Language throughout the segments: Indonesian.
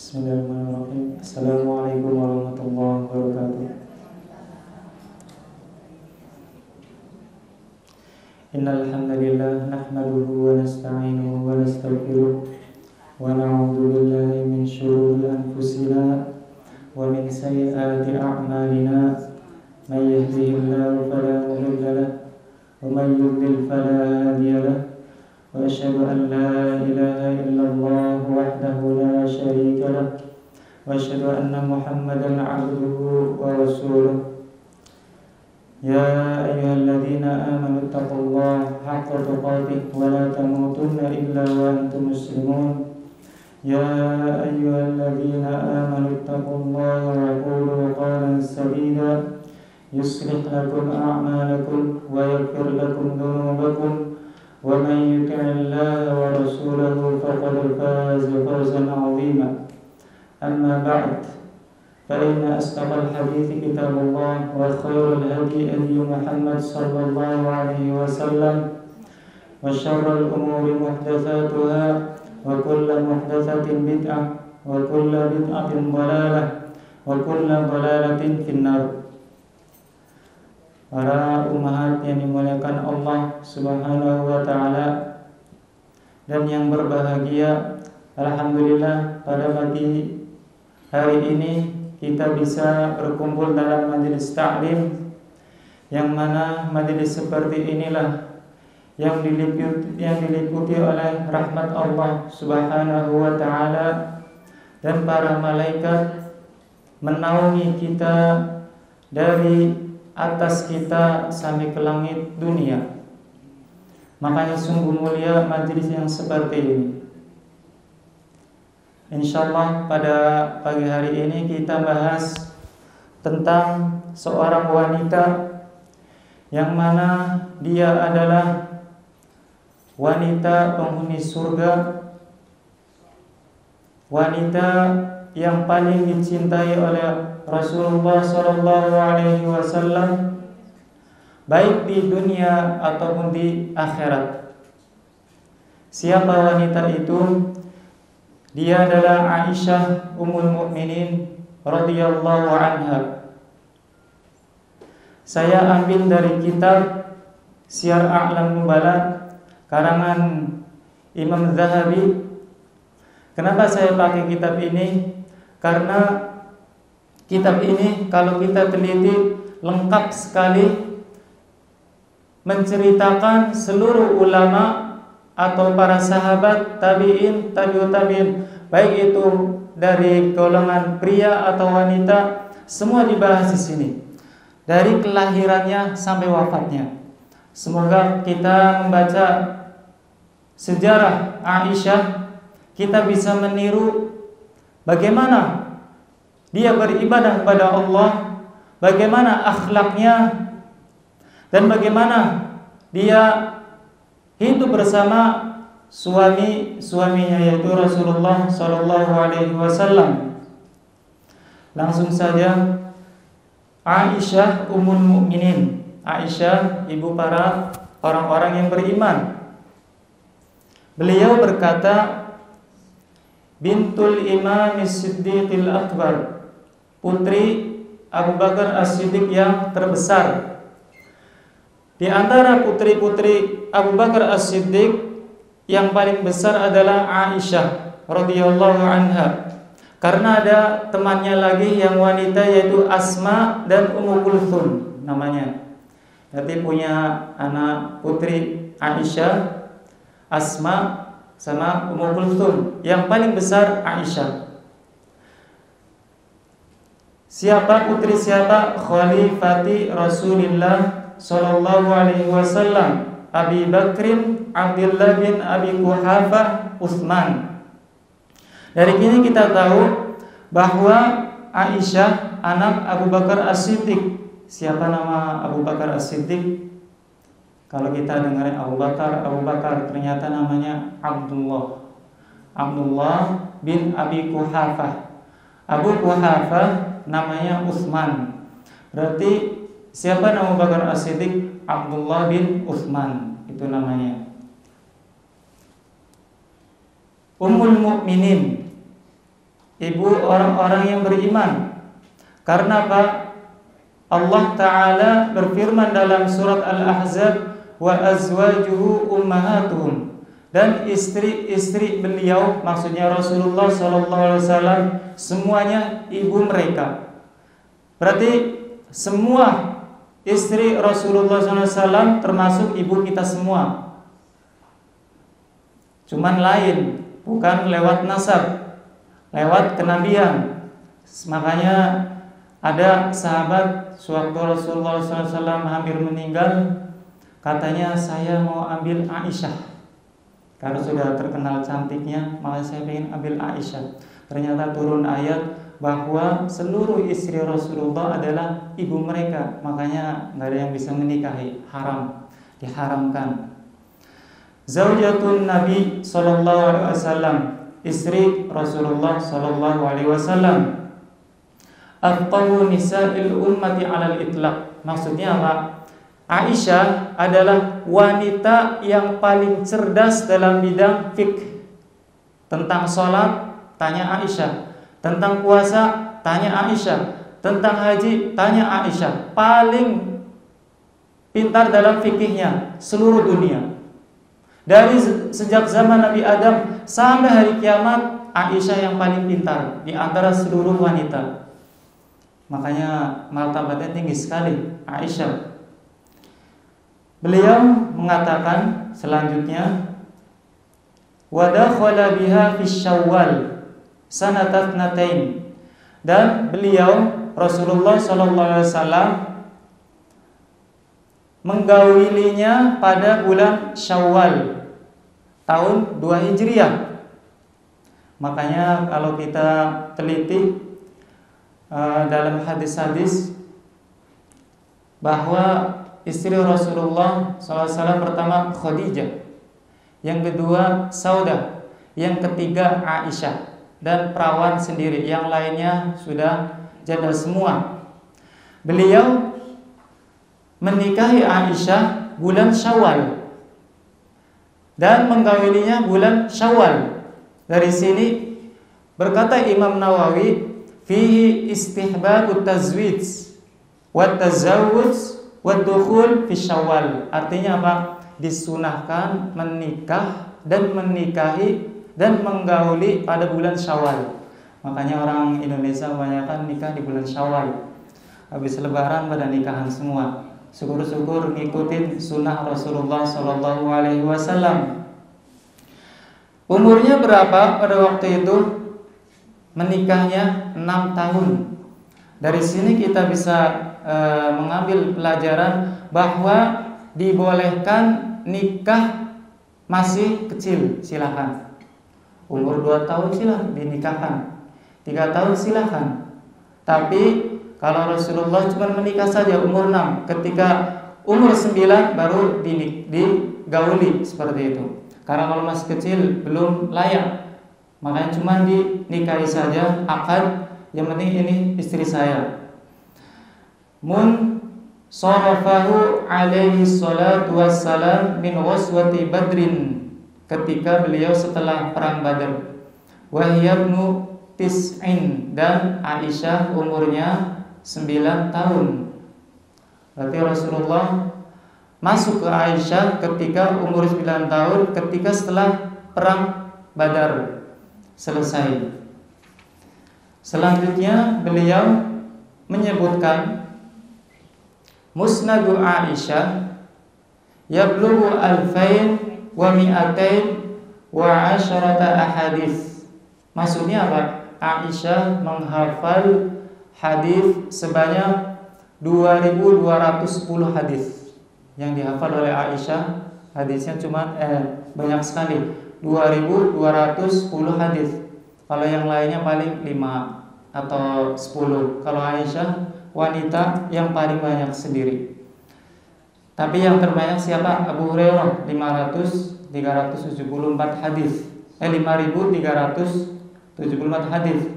Bismillahirrahmanirrahim. Assalamualaikum warahmatullahi wabarakatuh. Innal hamdalillah nahmaduhu wa nasta'inuhu wa nastaghfiruh wa na'udzu billahi min shururi anfusina wa min sayyiati a'malina. May yahdihillahu fala mudilla lahu wa may yudlil fala hadiya lahu. Wa asyhadu an la ilaha illallah wahdahu la syarika lah wa asyhadu anna Muhammadan 'abduhu wa rasuluh. Ya ayyuhalladzina amanu taqullaha haqqa tuqatih wa la tamutunna illa wa antum muslimun. Ya ayyuhalladzina amanu taqullaha wa qulu qawlan sadida yuslih lakum a'malakum wa yaghfir lakum dhunubakum. ومن يطع الله ورسوله فقد فاز فوزا عظيما. أما بعد فإن أصدق الحديث كتاب الله وخير الهدي هدي محمد صلى الله عليه وسلم وشر الأمور محدثاتها وكل محدثة بدعة وكل بدعة ضلالة وكل ضلالة في النار. Para ummahat yang dimuliakan Allah Subhanahu wa ta'ala dan yang berbahagia, alhamdulillah pada pagi hari ini kita bisa berkumpul dalam majelis ta'lim, yang mana majelis seperti inilah yang diliputi oleh rahmat Allah Subhanahu wa ta'ala dan para malaikat menaungi kita dari atas kita sampai ke langit dunia. Makanya sungguh mulia majelis yang seperti ini. Insyaallah pada pagi hari ini kita bahas tentang seorang wanita yang mana dia adalah wanita penghuni surga, wanita yang paling dicintai oleh Rasulullah sallallahu alaihi wasallam baik di dunia ataupun di akhirat. Siapa wanita itu? Dia adalah Aisyah Ummul Mukminin radhiyallahu anha. Saya ambil dari kitab Syiar A'lam Nubala karangan Imam Zahabi. Kenapa saya pakai kitab ini? Karena kitab ini kalau kita teliti lengkap sekali menceritakan seluruh ulama atau para sahabat, tabi'in, tabi'ut tabi'in, baik itu dari golongan pria atau wanita, semua dibahas di sini. Dari kelahirannya sampai wafatnya. Semoga kita membaca sejarah Aisyah, kita bisa meniru bagaimana dia beribadah kepada Allah, bagaimana akhlaknya, dan bagaimana dia hidup bersama suaminya yaitu Rasulullah sallallahu alaihi wasallam. Langsung saja, Aisyah Ummul Mukminin. Aisyah ibu para orang-orang yang beriman. Beliau berkata, bintul Imam As-Siddiqil Akbar, putri Abu Bakar As-Siddiq yang terbesar. Di antara putri-putri Abu Bakar As-Siddiq yang paling besar adalah Aisyah radhiyallahu anha. Karena ada temannya lagi yang wanita yaitu Asma dan Ummu Kulthum namanya. Jadi punya anak putri Aisyah, Asma sama Ummu Kulthum. Yang paling besar Aisyah. Siapa putri siapa? Khalifati Rasulullah sallallahu alaihi wasallam, Abi Bakrin, Abdullah bin Abi Quhafah, Utsman. Dari ini kita tahu bahwa Aisyah anak Abu Bakar As-Siddiq. Siapa nama Abu Bakar As-Siddiq? Kalau kita dengar Abu Bakar ternyata namanya Abdullah bin Abi Quhafah. Abu Quhafah namanya Utsman. Berarti siapa nama Abu Bakar As-Siddiq? Abdullah bin Utsman, itu namanya. Ummul Mukminin ibu orang-orang yang beriman. Karena apa? Allah Ta'ala berfirman dalam surat Al-Ahzab, wa azwajuhu ummahatuhum, dan istri-istri beliau, maksudnya Rasulullah SAW, semuanya ibu mereka. Berarti semua istri Rasulullah SAW termasuk ibu kita semua. Cuman lain, bukan lewat nasab, lewat kenabian. Makanya ada sahabat sewaktu Rasulullah SAW hampir meninggal, katanya saya mau ambil Aisyah. Karena sudah terkenal cantiknya, malah saya ingin ambil Aisyah. Ternyata turun ayat bahwa seluruh istri Rasulullah adalah ibu mereka. Makanya nggak ada yang bisa menikahi, haram, diharamkan. Zaujatun Nabi Sallallahu Alaihi Wasallam, istri Rasulullah Sallallahu Alaihi Wasallam. Afqahu nisa'il ummati 'alal itlaq. Maksudnya apa? Aisyah adalah wanita yang paling cerdas dalam bidang fikih. Tentang sholat, tanya Aisyah. Tentang puasa, tanya Aisyah. Tentang haji, tanya Aisyah. Paling pintar dalam fikihnya seluruh dunia. Dari sejak zaman Nabi Adam sampai hari kiamat, Aisyah yang paling pintar di antara seluruh wanita. Makanya martabatnya tinggi sekali Aisyah. Beliau mengatakan selanjutnya, wa dakhala biha fi Syawal sanata tsnatain, dan beliau Rasulullah sallallahu alaihi wasallam menggaulinya pada bulan Syawal tahun 2 Hijriah. Makanya kalau kita teliti dalam hadis-hadis bahwa istri Rasulullah SAW pertama Khadijah, yang kedua Saudah, yang ketiga Aisyah, dan perawan sendiri, yang lainnya sudah janda semua. Beliau menikahi Aisyah bulan Syawal dan menggaulinya bulan Syawal. Dari sini berkata Imam Nawawi, fihi istihbabut tazwij wa tazawwuj wadukhul fi Syawal. Artinya apa? Disunahkan menikah dan menikahi dan menggauli pada bulan Syawal. Makanya orang Indonesia kebanyakan nikah di bulan Syawal. Habis lebaran pada nikahan semua. Syukur-syukur ngikutin sunnah Rasulullah Sallallahu Alaihi Wasallam. Umurnya berapa pada waktu itu? Menikahnya 6 tahun. Dari sini kita bisa mengambil pelajaran bahwa dibolehkan nikah masih kecil, silakan. Umur 2 tahun silakan dinikahkan, 3 tahun silakan. Tapi kalau Rasulullah cuma menikah saja umur 6, ketika umur 9 baru digauli seperti itu. Karena kalau masih kecil belum layak, makanya cuma dinikahi saja, akad, yang penting ini istri saya. Mun sarafahu alaihi salatu wassalam min ghazwati Badrin, ketika beliau setelah perang Badar. Wa hiya ibnu tis'in, dan Aisyah umurnya 9 tahun. Berarti Rasulullah masuk ke Aisyah ketika umur 9 tahun, ketika setelah perang Badar selesai. Selanjutnya beliau menyebutkan Musnadu Aisyah yablughu 2,210 ahadits. Maksudnya apa? Aisyah menghafal hadis sebanyak 2.210 hadis yang dihafal oleh Aisyah. Hadisnya cuma banyak sekali, 2.210 hadis. Kalau yang lainnya paling 5 atau 10. Kalau Aisyah wanita yang paling banyak sendiri. Tapi yang terbanyak siapa? Abu Hurairah 374 hadis. 5.374 hadis.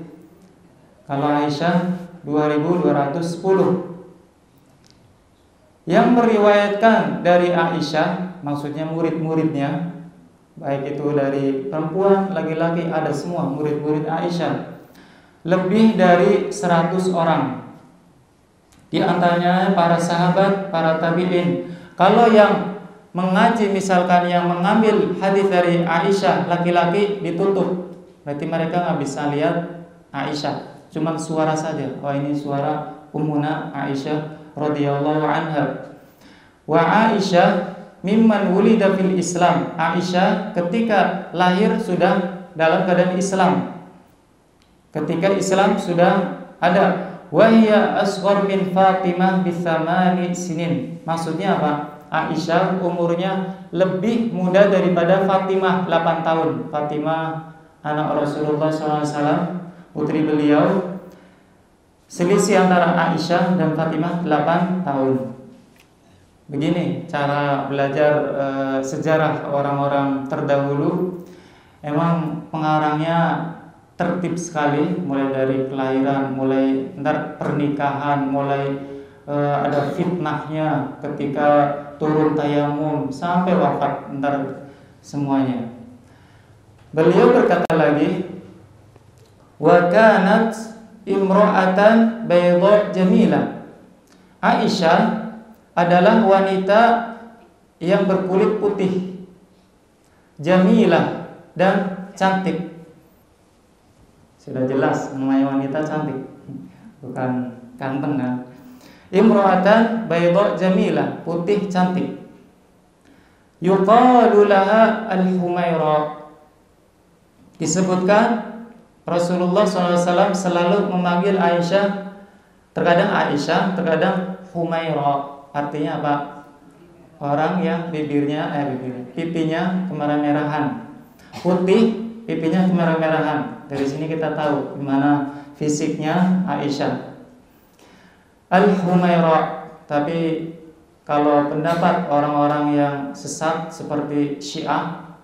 Kalau Aisyah 2.210. Yang meriwayatkan dari Aisyah, maksudnya murid-muridnya, baik itu dari perempuan, laki-laki, ada semua murid-murid Aisyah. lebih dari 100 orang. Di antaranya para sahabat, para tabi'in. Kalau yang mengaji misalkan yang mengambil hadis dari Aisyah laki-laki ditutup, berarti mereka nggak bisa lihat Aisyah, cuman suara saja. Oh, ini suara Ummuna Aisyah radhiyallahu anha. Wa Aisyah mimman wulida fil Islam. Aisyah ketika lahir sudah dalam keadaan Islam. Ketika Islam sudah ada. Wa hiya asghar min Fatimah bi 8 sinin. Maksudnya apa? Aisyah umurnya lebih muda daripada Fatimah 8 tahun. Fatimah anak Rasulullah SAW, putri beliau. Selisih antara Aisyah dan Fatimah 8 tahun. Begini cara belajar sejarah orang-orang terdahulu. Emang pengarangnya tertib sekali, mulai dari kelahiran, mulai ntar pernikahan, mulai ada fitnahnya ketika turun tayamum sampai wafat, ntar semuanya. Beliau berkata lagi, wa kanat imra'atan bayda jamilah. Aisyah adalah wanita yang berkulit putih, jamilah, dan cantik. Sudah jelas namanya wanita cantik, bukan ganteng kan. Imra'atan bayda jamilah, putih cantik. Yuqalu laha al-Humaira. Disebutkan Rasulullah SAW selalu memanggil Aisyah, terkadang Aisyah, terkadang Humaira. Artinya apa? Orang yang pipinya kemerah-merahan, putih, pipinya kemerah-merahan. Dari sini kita tahu gimana fisiknya Aisyah. Al-Humaira. Tapi kalau pendapat orang-orang yang sesat seperti Syiah,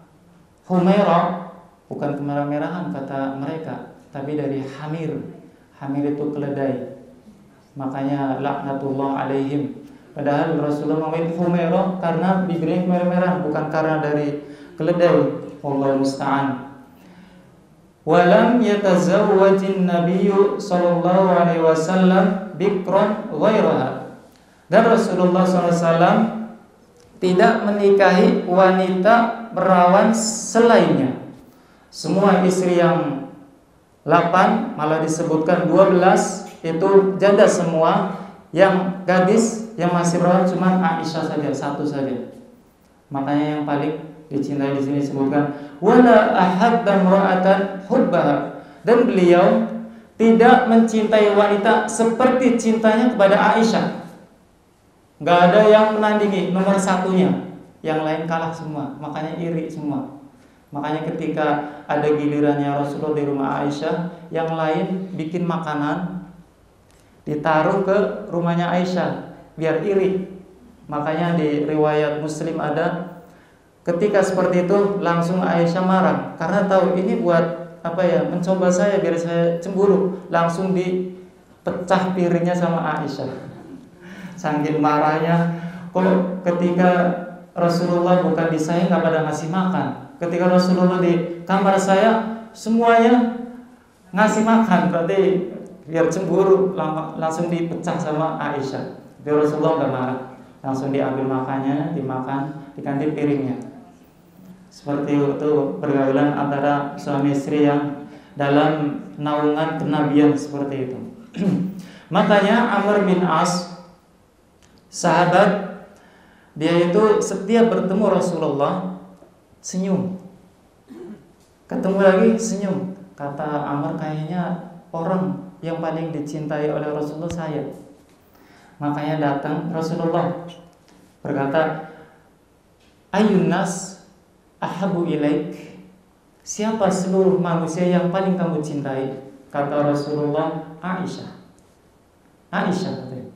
Humaira bukan kemerah-merahan kata mereka, tapi dari hamir. Hamir itu keledai. Makanya laknatullah alaihim. Padahal Rasulullah memanggil Humaira karena bibirnya kemerah-merahan, bukan karena dari keledai. Wallahu musta'an. Walam yatazawwajin nabiyyu sallallahu alaihi wasallam bikran ghairaha. Dan Rasulullah SAW tidak menikahi wanita perawan selainnya. Semua istri yang 8, malah disebutkan 12 itu janda semua. Yang gadis yang masih perawan cuma Aisyah saja, satu saja. Makanya yang paling dicintai di sini disebutkan wala ahadda imra'atan hubbaha. Dan beliau tidak mencintai wanita seperti cintanya kepada Aisyah. Gak ada yang menandingi, nomor satunya. Yang lain kalah semua, makanya iri semua. Makanya ketika ada gilirannya Rasulullah di rumah Aisyah, yang lain bikin makanan ditaruh ke rumahnya Aisyah biar iri. Makanya di riwayat Muslim ada, ketika seperti itu langsung Aisyah marah karena tahu ini buat apa ya, mencoba saya biar saya cemburu. Langsung dipecah piringnya sama Aisyah. Saking marahnya. Kalau ketika Rasulullah bukan di saya nggak pada ngasih makan. Ketika Rasulullah di kamar saya semuanya ngasih makan, berarti biar cemburu langsung dipecah sama Aisyah. Jadi Rasulullah nggak marah, langsung diambil makannya, dimakan, diganti piringnya. Seperti itu pergaulan antara suami istri yang dalam naungan kenabian seperti itu. Makanya Amr bin As, sahabat, dia itu setiap bertemu Rasulullah senyum, ketemu lagi senyum. Kata Amr, kayaknya orang yang paling dicintai oleh Rasulullah saya. Makanya datang Rasulullah berkata, Ayyun nas ahabu ilaik. Siapa seluruh manusia yang paling kamu cintai? Kata Rasulullah, Aisyah. Aisyah katanya.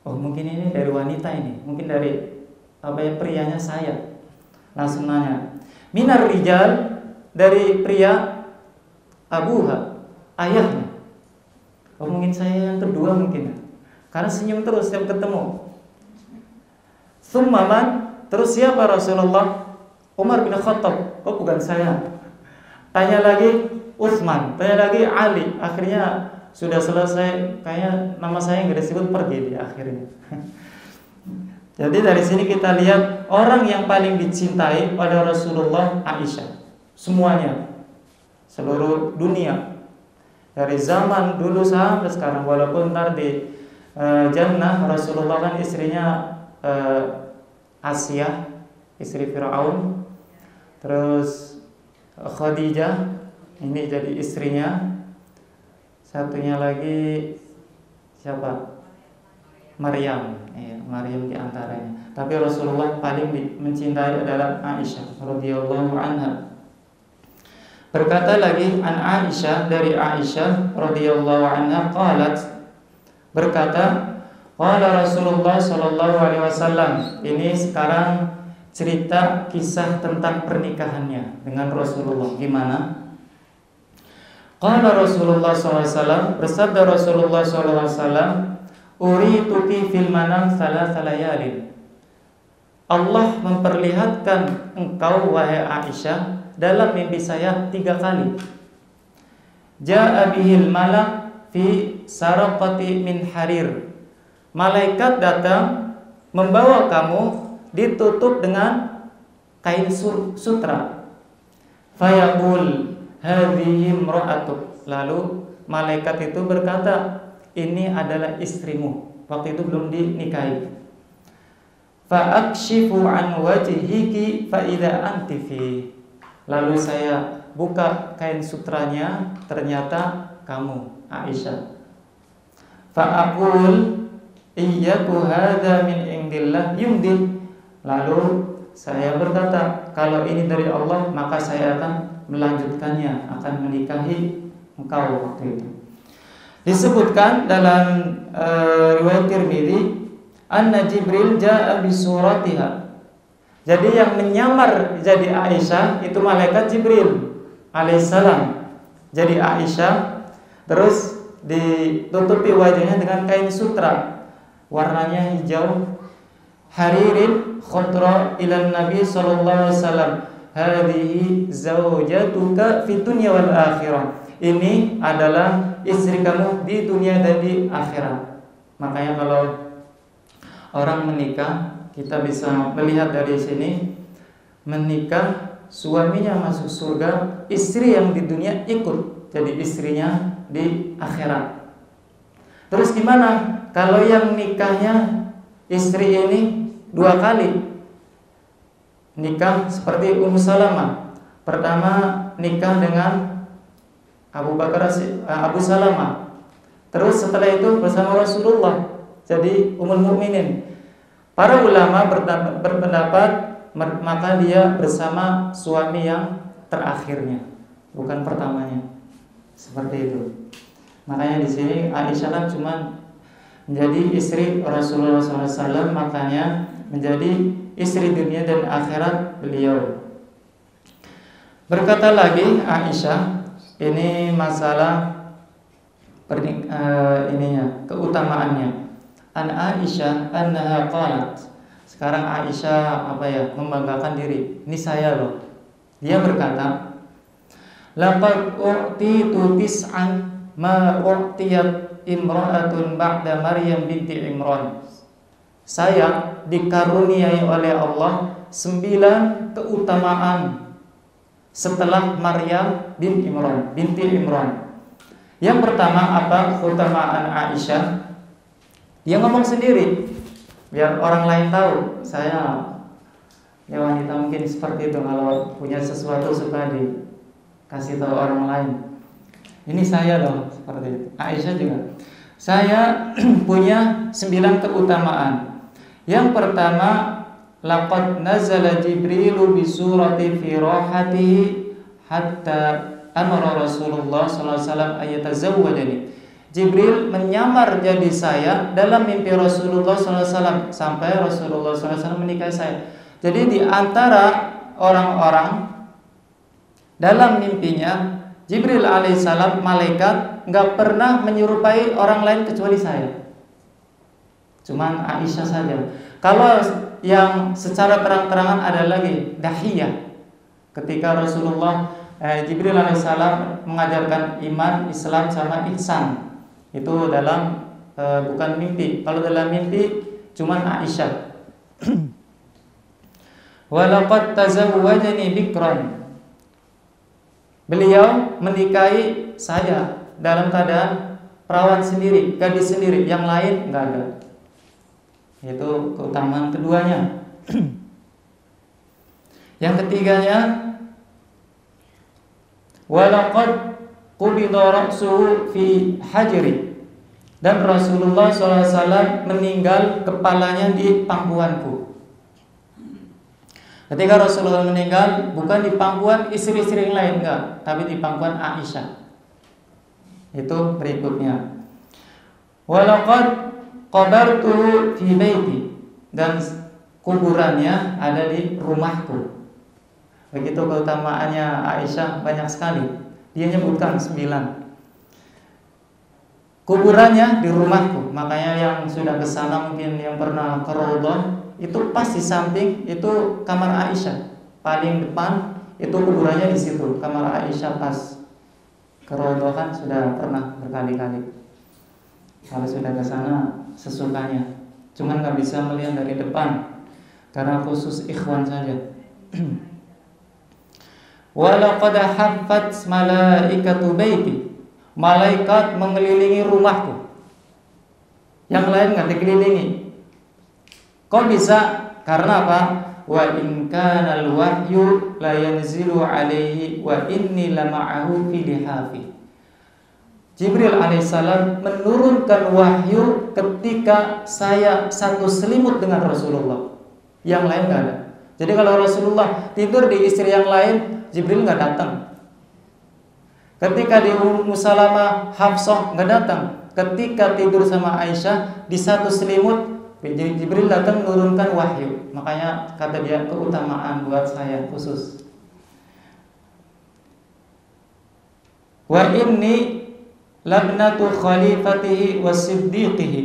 Oh, mungkin ini dari wanita ini, mungkin dari prianya saya. Langsung nanya, minar rijal, dari pria, abuha, ayahnya. Oh, mungkin saya yang kedua mungkin. Karena senyum terus setiap ketemu. Tsummaman, terus siapa Rasulullah? Umar bin Khattab. Oh, bukan saya. Tanya lagi, Utsman, tanya lagi Ali. Akhirnya sudah selesai, kayaknya nama saya nggak disebut, pergi di akhirnya. Jadi dari sini kita lihat orang yang paling dicintai oleh Rasulullah Aisyah. Semuanya, seluruh dunia, dari zaman dulu sampai sekarang. Walaupun ntar di Jannah Rasulullah kan istrinya Asia, istri Firaun, terus Khadijah ini jadi istrinya. Satunya lagi siapa? Maryam. Maryam di antaranya. Tapi Rasulullah paling mencintai adalah Aisyah radhiyallahu anha. Berkata lagi an Aisyah, dari Aisyah radhiyallahu anha qalat, berkata qala Rasulullah sallallahu alaihi wasallam. Ini sekarang cerita kisah tentang pernikahannya dengan Rasulullah. Gimana? Qala Rasulullah sallallahu alaihi wasallam, bersabda Rasulullah sallallahu alaihi wasallam, urituki fil manam salasal layalin. Allah memperlihatkan engkau wahai Aisyah dalam mimpi saya 3 kali. Ja'a bihil malak fi saraqati min harir. Malaikat datang membawa kamu ditutup dengan kain sutra. Fayaqul hadhihi imra'atuk. Lalu malaikat itu berkata, ini adalah istrimu. Waktu itu belum dinikahi. Fa'akshifu an wajhiki fa idza anti fi. Lalu saya buka kain sutranya, ternyata kamu Aisyah. Fa'aqul iyyaku hadza min indillah yumdi. Lalu saya berkata, kalau ini dari Allah, maka saya akan melanjutkannya, akan menikahi engkau waktu itu. Disebutkan dalam riwayat Tirmidzi, anna Jibril jaa bi suratiha. Jadi yang menyamar jadi Aisyah itu malaikat Jibril alaihissalam. Jadi Aisyah, terus ditutupi wajahnya dengan kain sutra, warnanya hijau, haririn khadra ila Nabi sallallahu alaihi wasallam, hadhihi zaujatuka fid dunya wal akhirah. Ini adalah istri kamu di dunia dan di akhirat. Makanya kalau orang menikah, kita bisa melihat dari sini, menikah suaminya masuk surga, istri yang di dunia ikut jadi istrinya di akhirat. Terus gimana kalau yang nikahnya istri ini 2 kali? Nikah seperti Ummu Salamah. Pertama nikah dengan Abu Salamah. Terus setelah itu bersama Rasulullah jadi Ummul Mukminin. Para ulama berpendapat maka dia bersama suami yang terakhirnya, bukan pertamanya. Seperti itu. Makanya di sini Aisyah kan cuma menjadi istri Rasulullah SAW, makanya menjadi istri dunia dan akhirat beliau. Berkata lagi Aisyah, ini masalah keutamaannya. An Aisyah annaha qalat. Sekarang Aisyah membanggakan diri. Ini saya loh. Dia berkata, laqad u'titu tis'an ma u'tiyat imra'atun ba'da Maryam binti Imran. Saya dikaruniai oleh Allah 9 keutamaan setelah Maryam binti Imran. Yang pertama apa keutamaan Aisyah? Dia ngomong sendiri biar orang lain tahu. Saya ya wanita mungkin seperti itu, kalau punya sesuatu suka dikasih tahu orang lain. Ini saya loh, seperti itu. Aisyah juga. Saya punya 9 keutamaan. Yang pertama, laqad nazala Jibrilu bi surati fi rahatihi hatta amara Rasulullah sallallahu alaihi wasallam ayatazawwajani. Jibril menyamar jadi saya dalam mimpi Rasulullah SAW sampai Rasulullah SAW menikahi saya. Jadi di antara orang-orang dalam mimpinya, Jibril alaihissalam malaikat nggak pernah menyerupai orang lain kecuali saya. Cuman Aisyah saja. Kalau yang secara terang-terangan ada lagi Dahiyah. Ketika Rasulullah Jibril alaihissalam mengajarkan iman, Islam sama ihsan. Itu dalam bukan mimpi. Kalau dalam mimpi cuman Aisyah. Walaqad tazawwajani bikran. Beliau menikahi saya dalam keadaan perawan sendiri, gadis sendiri, yang lain enggak ada. Itu keutamaan keduanya. Yang ketiganya, walaqad qubida ra'suhu fi hajri. Dan Rasulullah SAW meninggal kepalanya di pangkuanku. Ketika Rasulullah meninggal, bukan di pangkuan istri-istri yang lain, enggak, tapi di pangkuan Aisyah. Itu berikutnya. Walaqad qabartuhu fi baiti. Dan kuburannya ada di rumahku. Begitu keutamaannya Aisyah banyak sekali. Dia nyebutkan 9. Kuburannya di rumahku. Makanya yang sudah ke sana, mungkin yang pernah ke Raudhah, itu pas di samping itu kamar Aisyah. Paling depan itu kuburannya di situ. Kamar Aisyah pas ke Raudhah kan sudah pernah berkali-kali. Kalau sudah ke sana sesukanya. Cuman nggak bisa melihat dari depan karena khusus ikhwan saja. Walaqad haffat malaikatu baiti. Malaikat mengelilingi rumahku. Yang lain nggak dikelilingi. Kok bisa? Karena apa? Wa in kana al-wahyu la yanzilu alaihi wa inni lama'ahu fi lihafi. Jibril alaihissalam menurunkan wahyu ketika saya satu selimut dengan Rasulullah. Yang lain nggak ada. Jadi kalau Rasulullah tidur di istri yang lain, Jibril nggak datang. Ketika di Ummu Salamah, Hafsah nggak datang. Ketika tidur sama Aisyah di satu selimut, Jibril datang menurunkan wahyu. Makanya kata dia, keutamaan buat saya khusus. Wa inni labnatu khalifatihi wa siddiqihi.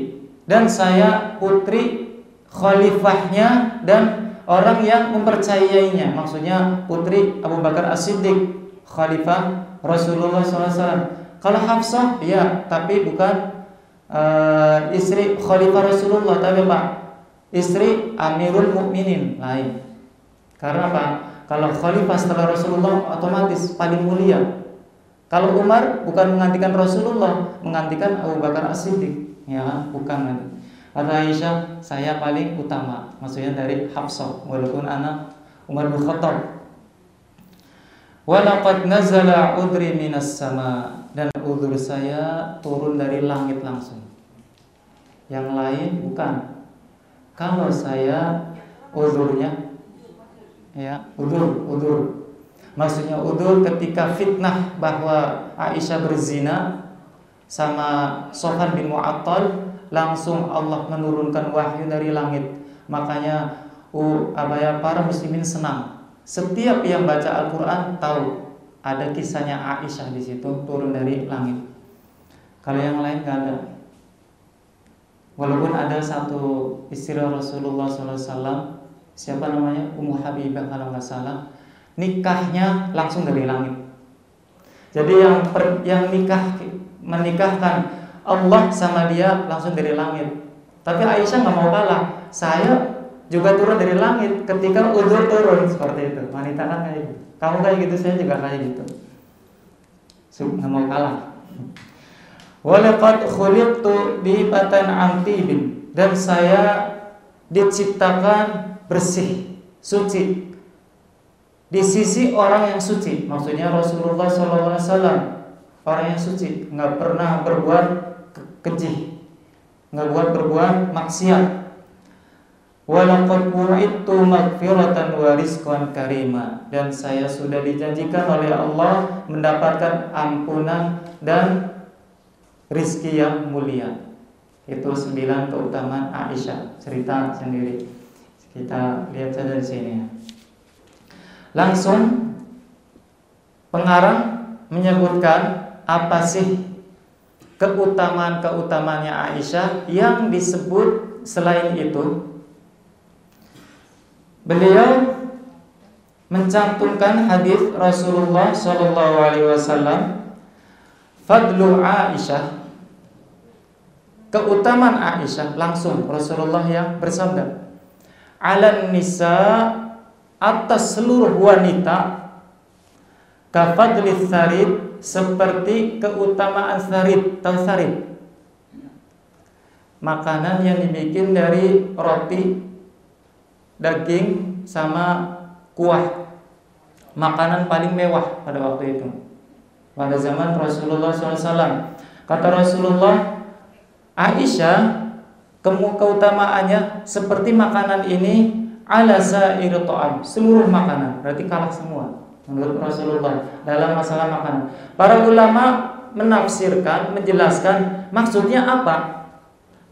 Dan saya putri khalifahnya dan orang yang mempercayainya. Maksudnya putri Abu Bakar As-Siddiq, khalifah Rasulullah SAW. Kalau Hafsah, ya, tapi bukan istri khalifah Rasulullah, tapi Pak, istri Amirul Mukminin, lain. Karena apa? Kalau khalifah setelah Rasulullah otomatis paling mulia. Kalau Umar bukan menggantikan Rasulullah, menggantikan Abu Bakar As-Siddiq, ya, bukan nanti. Kata Aisyah, saya paling utama, maksudnya dari Hafsah, walaupun anak Umar bin Khattab. Walaqad nazala udri minas sama. Dan udzur saya turun dari langit langsung. Yang lain bukan. Kalau saya udzurnya, ya, udzur. Maksudnya udzur ketika fitnah bahwa Aisyah berzina sama Sofyan bin Mu'attal, langsung Allah menurunkan wahyu dari langit. Makanya para muslimin senang. Setiap yang baca Al-Quran tahu ada kisahnya Aisyah di situ turun dari langit. Kalau yang lain nggak ada. Walaupun ada satu istri Rasulullah SAW, siapa namanya, Ummu Habibah kalau nggak salah, nikahnya langsung dari langit. Jadi yang menikahkan Allah sama dia langsung dari langit. Tapi Aisyah nggak mau kalah. Saya juga turun dari langit ketika udzur turun, seperti itu. Wanita kan kayak gitu. Kamu kayak gitu, saya juga kayak gitu. Nggak mau kalah. Walaqad khuliqtu bihibatan antibin. Dan saya diciptakan bersih, suci, di sisi orang yang suci. Maksudnya Rasulullah SAW, orang yang suci, nggak pernah berbuat keji, nggak berbuat maksiat. Walaqad bu'ittu maghfiratan wa rizqan karima. Dan saya sudah dijanjikan oleh Allah mendapatkan ampunan dan rizki yang mulia. Itu 9 keutamaan Aisyah, cerita sendiri. Kita lihat saja di sini. Langsung pengarang menyebutkan apa sih keutamaan-keutamaannya Aisyah yang disebut selain itu. Beliau mencantumkan hadis Rasulullah Shallallahu Alaihi Wasallam, fadlu Aisyah, keutamaan Aisyah. Langsung Rasulullah yang bersabda, alan nisa, atas seluruh wanita, kafadli tsarid, seperti keutamaan tsarid. Tahu tsarid? Makanan yang dibikin dari roti, daging, sama kuah. Makanan paling mewah pada waktu itu, pada zaman Rasulullah SAW. Kata Rasulullah, Aisyah, keutamaannya seperti makanan ini ala sa'ir ta'am, seluruh makanan. Berarti kalah semua menurut Rasulullah dalam masalah makanan. Para ulama menafsirkan, menjelaskan maksudnya apa.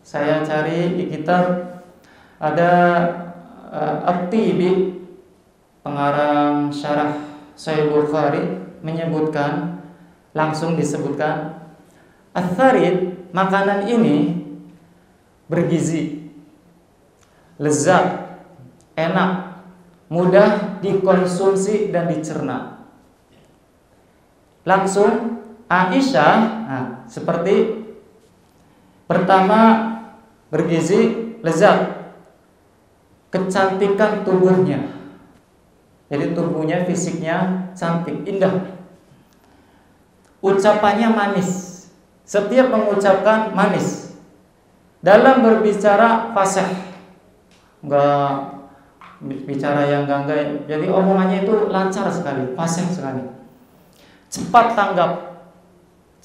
Saya cari di kitab, ada At-Tibi, pengarang syarah Sahih Bukhari, menyebutkan, langsung disebutkan, ats-tsarid, makanan ini bergizi, lezat, enak, mudah dikonsumsi dan dicerna. Langsung Aisyah, seperti pertama, bergizi, lezat, kecantikan tubuhnya. Jadi tubuhnya, fisiknya cantik, indah. Ucapannya manis, setiap mengucapkan manis. Dalam berbicara fasih, enggak bicara yang enggak. Jadi omongannya itu lancar sekali, fasih sekali. Cepat tanggap,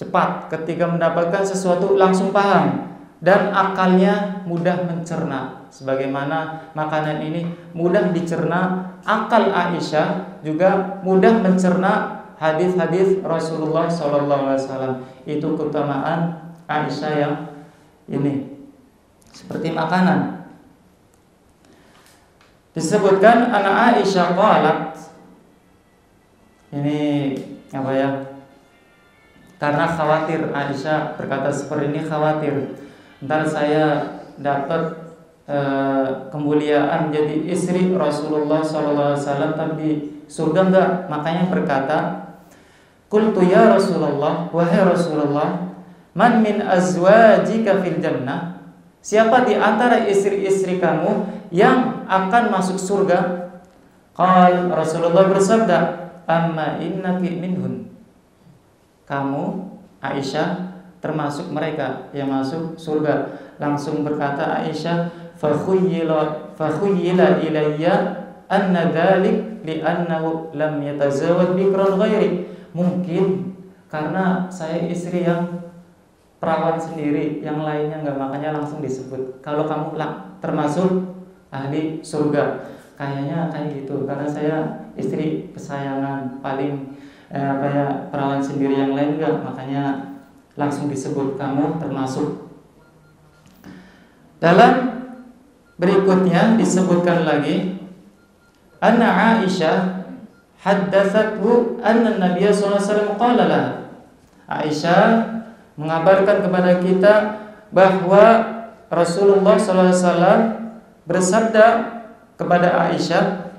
cepat ketika mendapatkan sesuatu langsung paham, dan akalnya mudah mencerna. Sebagaimana makanan ini mudah dicerna, akal Aisyah juga mudah mencerna hadis-hadis Rasulullah SAW. Itu keutamaan Aisyah yang ini, seperti makanan. Disebutkan anak Aisyah qalat, ini apa ya? Karena khawatir, Aisyah berkata seperti ini, khawatir ntar saya dapat kemuliaan jadi istri Rasulullah SAW tapi surga enggak. Makanya berkata, qultu ya Rasulullah, wahai Rasulullah, man min azwajika fil jannah, siapa di antara istri-istri kamu yang akan masuk surga? Qal, Rasulullah bersabda, amma innaki minhun, kamu Aisyah termasuk mereka yang masuk surga. Langsung berkata Aisyah, fakhuyyila ilayya anna dhalik li'annahu lam yatazawwaj bikran ghairi. Mungkin karena saya istri yang perawan sendiri, yang lainnya enggak, makanya langsung disebut kalau kamu termasuk ahli surga. Kayaknya kayak gitu, karena saya istri kesayangan, paling perawan sendiri, yang lain enggak, makanya langsung disebut kamu termasuk. Dalam berikutnya disebutkan lagi, anna Aisyah haddatsathu anna Nabiy sallallahu alaihi wasallam qala laha. Aisyah mengabarkan kepada kita bahwa Rasulullah sallallahu alaihi wasallam bersabda kepada Aisyah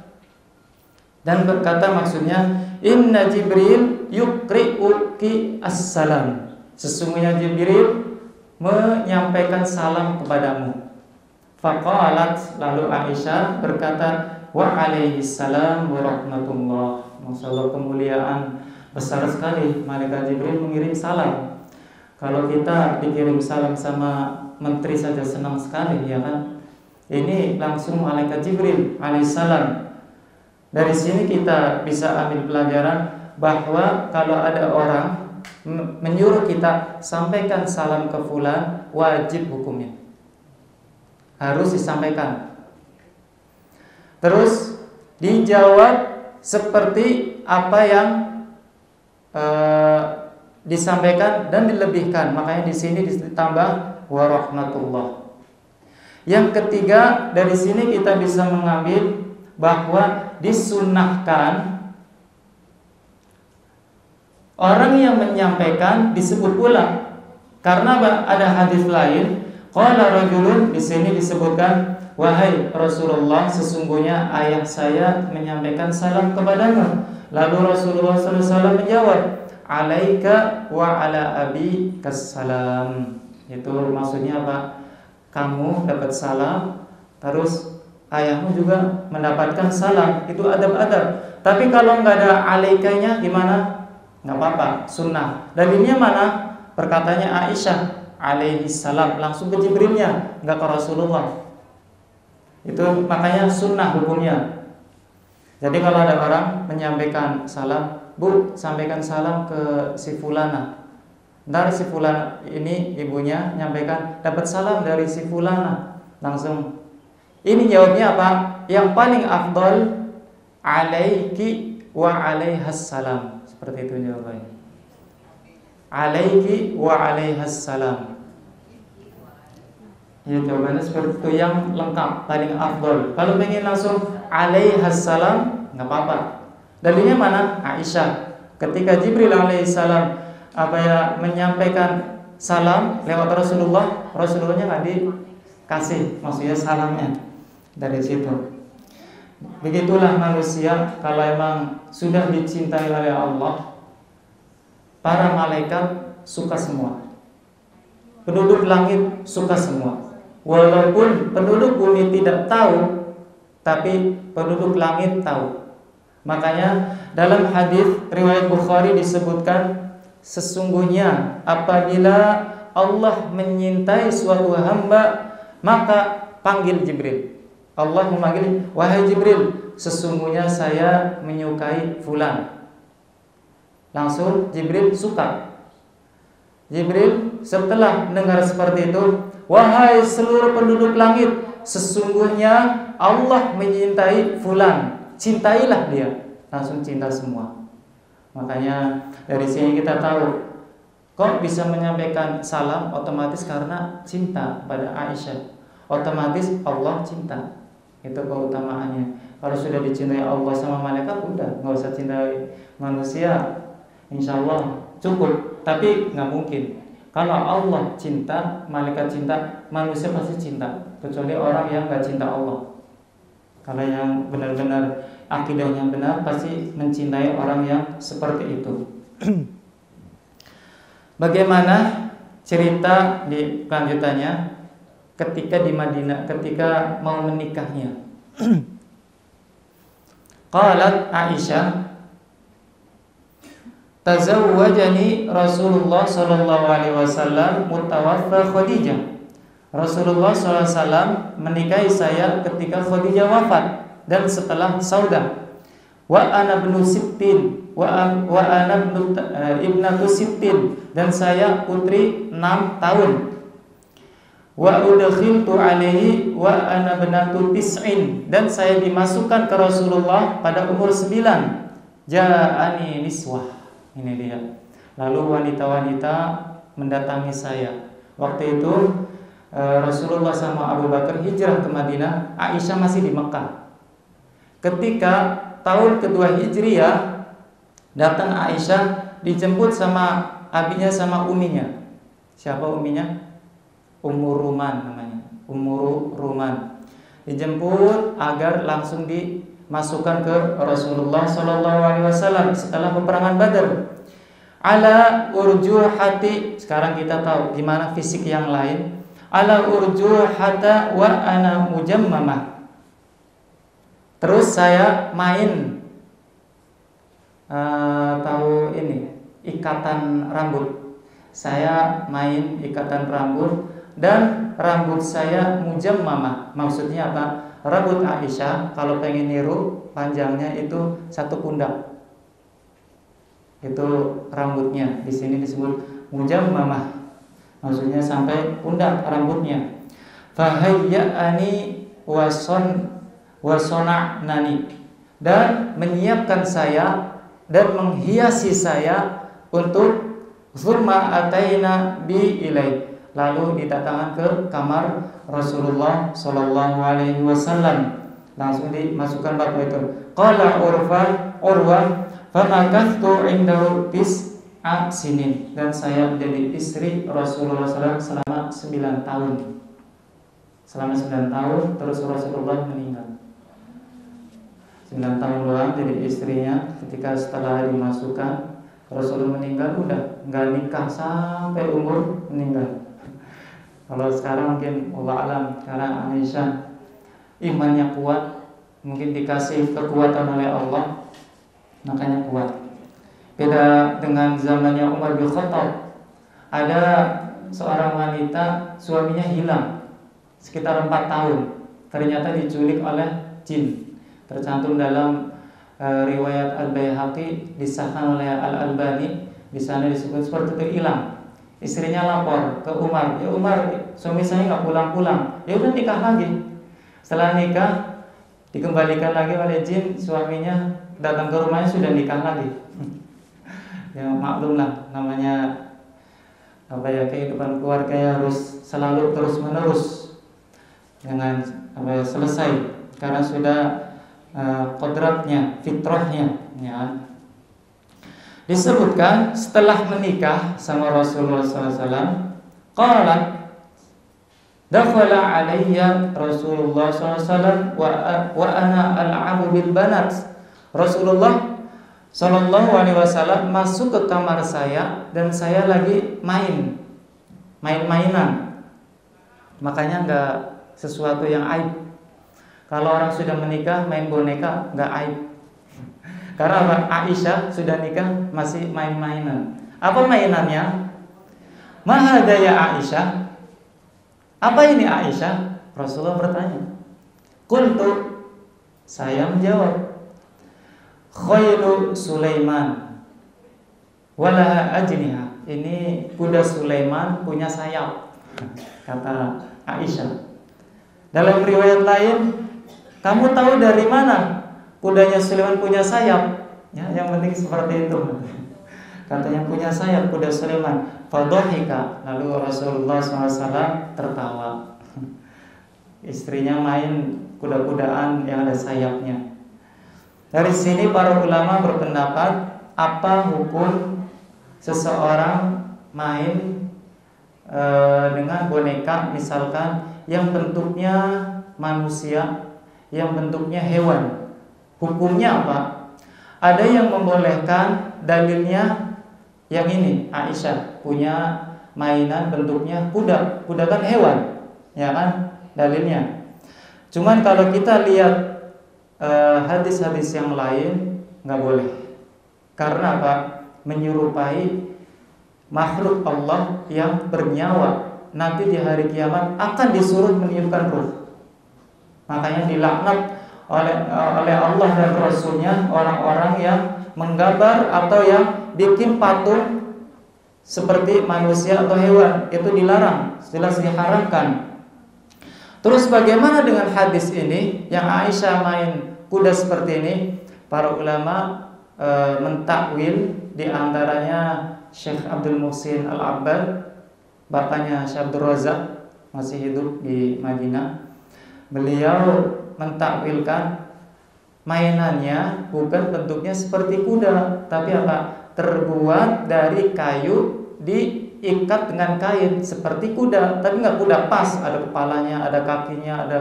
dan berkata, maksudnya, inna Jibril yuqri'uki as-salam, sesungguhnya Jibril menyampaikan salam kepadamu. Faqalat, lalu Aisyah berkata, wa alaihi salam wa rahmatullah. Masyaallah, kemuliaan besar sekali malaikat Jibril mengirim salam. Kalau kita dikirim salam sama menteri saja senang sekali, ya kan? Ini langsung malaikat Jibril alaihissalam. Dari sini kita bisa ambil pelajaran bahwa kalau ada orang menyuruh kita sampaikan salam ke fulan, wajib hukumnya, harus disampaikan. Terus dijawab seperti apa yang disampaikan dan dilebihkan. Makanya di sini ditambah wa rahmatullah. Yang ketiga, dari sini kita bisa mengambil bahwa disunnahkan orang yang menyampaikan disebut pula, karena ada hadis lain, qala rajulun, di sini disebutkan "Wahai Rasulullah, sesungguhnya ayah saya menyampaikan salam kepadamu." Lalu Rasulullah SAW menjawab, "Alaika wa ala abi kassalam." Itu maksudnya apa? Kamu dapat salam, terus ayahmu juga mendapatkan salam. Itu adab-adab. Tapi kalau nggak ada alaikanya gimana? Nggak apa-apa, sunnah. Dalilnya mana? Perkataannya Aisyah alaihi salam, langsung ke Jibrilnya, nggak ke Rasulullah. Itu makanya sunnah hukumnya. Jadi kalau ada orang menyampaikan salam, "Bu, sampaikan salam ke si fulana." Ntar si fulana ini ibunya nyampaikan dapat salam dari si fulana. Langsung. Ini jawabnya apa? Yang paling afdal, alaiki wa alaihas salam. Seperti itu jawabannya. Alaiki wa alaihas salam. Ya, jawabannya seperti itu yang lengkap, paling afdal. Kalau pengen langsung alaihas salam, nggak apa-apa. Dalilnya mana? Aisyah. Ketika Jibril alaihissalam menyampaikan salam lewat Rasulullah, Rasulullahnya nggak dikasih, maksudnya salamnya dari situ. Begitulah manusia, kalau emang sudah dicintai oleh Allah, para malaikat suka semua, penduduk langit suka semua. Walaupun penduduk bumi tidak tahu, tapi penduduk langit tahu. Makanya dalam hadis riwayat Bukhari disebutkan, sesungguhnya apabila Allah menyintai suatu hamba, maka panggil Jibril. Allah memanggil, "Wahai Jibril, sesungguhnya saya menyukai fulan." Langsung Jibril suka. Jibril setelah mendengar seperti itu, "Wahai seluruh penduduk langit, sesungguhnya Allah menyintai fulan, cintailah dia." Langsung cinta semua. Makanya dari sini kita tahu kok bisa menyampaikan salam otomatis karena cinta pada Aisyah. Otomatis Allah cinta. Itu keutamaannya. Kalau sudah dicintai Allah sama malaikat, udah nggak usah cintai manusia. Insya Allah cukup. Tapi nggak mungkin. Kalau Allah cinta, malaikat cinta, manusia pasti cinta. Kecuali orang yang nggak cinta Allah. Kalau yang benar-benar akidahnya benar, pasti mencintai orang yang seperti itu. Bagaimana cerita di kelanjutannya ketika di Madinah, ketika mau menikahnya? Qalat Aisyah, "Tazawwajani Rasulullah sallallahu alaihi wasallam mutawaffa Khadijah." Rasulullah SAW menikahi saya ketika Khadijah wafat dan setelah Saudah. Wa ana ibnu sittin wa ana ibnatu sittin, dan saya putri 6 tahun. Wa udkhiltu alaihi wa ana ibnatu tis'in, dan saya dimasukkan ke Rasulullah pada umur 9. Ja'ani niswah. Ini dia. Lalu wanita-wanita mendatangi saya. Waktu itu Rasulullah sama Abu Bakar hijrah ke Madinah, Aisyah masih di Mekah. Ketika tahun kedua Hijriyah, datang Aisyah dijemput sama abinya sama uminya. Siapa uminya? Ummu Ruman namanya. Ummu Ruman. Dijemput agar langsung dimasukkan ke Rasulullah SAW setelah peperangan Badar. Ala urjuhati, sekarang kita tahu gimana fisik yang lain. Ala urjuhata wa ana mujammamah. Terus saya main tahu ini ikatan rambut. Saya main ikatan rambut dan rambut saya mujammamah. Maksudnya apa? Rambut Aisyah kalau pengen niru panjangnya itu 1 pundak. Itu rambutnya. Di sini disebut mujammamah. Maksudnya sampai pundak rambutnya. Fahayyani wasona'nani, dan menyiapkan saya dan menghiasi saya untuk thumma ataina bi ilai, lalu didatangkan ke kamar Rasulullah sallallahu alaihi wasallam. Langsung dimasukkan bab itu. Qala Urwa famakathtu indahu sinin, dan saya menjadi istri Rasulullah SAW selama 9 tahun. selama 9 tahun, terus Rasulullah meninggal. 9 tahun doang jadi istrinya. Ketika setelah dimasukkan, Rasulullah meninggal, udah nggak nikah sampai umur meninggal. Kalau sekarang mungkin Allah alam, karena Aisyah imannya kuat, mungkin dikasih kekuatan oleh Allah, makanya kuat. Beda dengan zamannya Umar bin Khattab, ada seorang wanita suaminya hilang sekitar 4 tahun, ternyata diculik oleh jin. Tercantum dalam riwayat Al-Baihaqi, disahkan oleh Al-Albani. Di sana disebut seperti itu, hilang. Istrinya lapor ke Umar, ya Umar, suami saya nggak pulang-pulang. Ya udah nikah lagi. Setelah nikah dikembalikan lagi oleh jin, suaminya datang ke rumahnya sudah nikah lagi. Ya maklum lah, namanya kehidupan keluarga harus selalu terus menerus, jangan selesai, karena sudah kodratnya, fitrahnya, ya. Disebutkan setelah menikah sama Rasulullah SAW, qalat dakhala alayya Rasulullah SAW wa ana al'abu bil banat. Rasulullah SAW masuk ke kamar saya dan saya lagi main-mainan. Makanya nggak sesuatu yang aib. Kalau orang sudah menikah main boneka nggak aib. Karena Aisyah sudah nikah masih main-mainan. Apa mainannya? Mahada ya Aisyah. Apa ini Aisyah? Rasulullah bertanya. Qultu, saya menjawab, khailu Sulaiman walaha ajniha. Ini kuda Sulaiman punya sayap, kata Aisyah. Dalam riwayat lain, kamu tahu dari mana kudanya Sulaiman punya sayap? Ya, yang penting seperti itu. Katanya punya sayap kuda Sulaiman. Fadhahika. Lalu Rasulullah SAW tertawa. Istrinya main kuda-kudaan yang ada sayapnya. Dari sini para ulama berpendapat, apa hukum seseorang main dengan boneka misalkan yang bentuknya manusia, yang bentuknya hewan. Hukumnya apa? Ada yang membolehkan, dalilnya yang ini, Aisyah punya mainan bentuknya kuda. Kuda kan hewan, ya kan? Dalilnya. Cuman kalau kita lihat hadis-hadis yang lain, nggak boleh. Karena apa? Menyerupai makhluk Allah yang bernyawa. Nanti di hari kiamat akan disuruh meniupkan ruh. Makanya dilaknat oleh Allah dan Rasulnya orang-orang yang menggambar atau yang bikin patung seperti manusia atau hewan. Itu dilarang, jelas diharamkan. Terus bagaimana dengan hadis ini yang Aisyah main kuda seperti ini? Para ulama mentakwil, di antaranya Syekh Abdul Muhsin Al-Abbad, bapaknya Syekh Abdul Razak, masih hidup di Madinah. Beliau mentakwilkan mainannya bukan bentuknya seperti kuda, tapi apa? Terbuat dari kayu, diikat dengan kain seperti kuda, tapi nggak kuda pas, ada kepalanya, ada kakinya, ada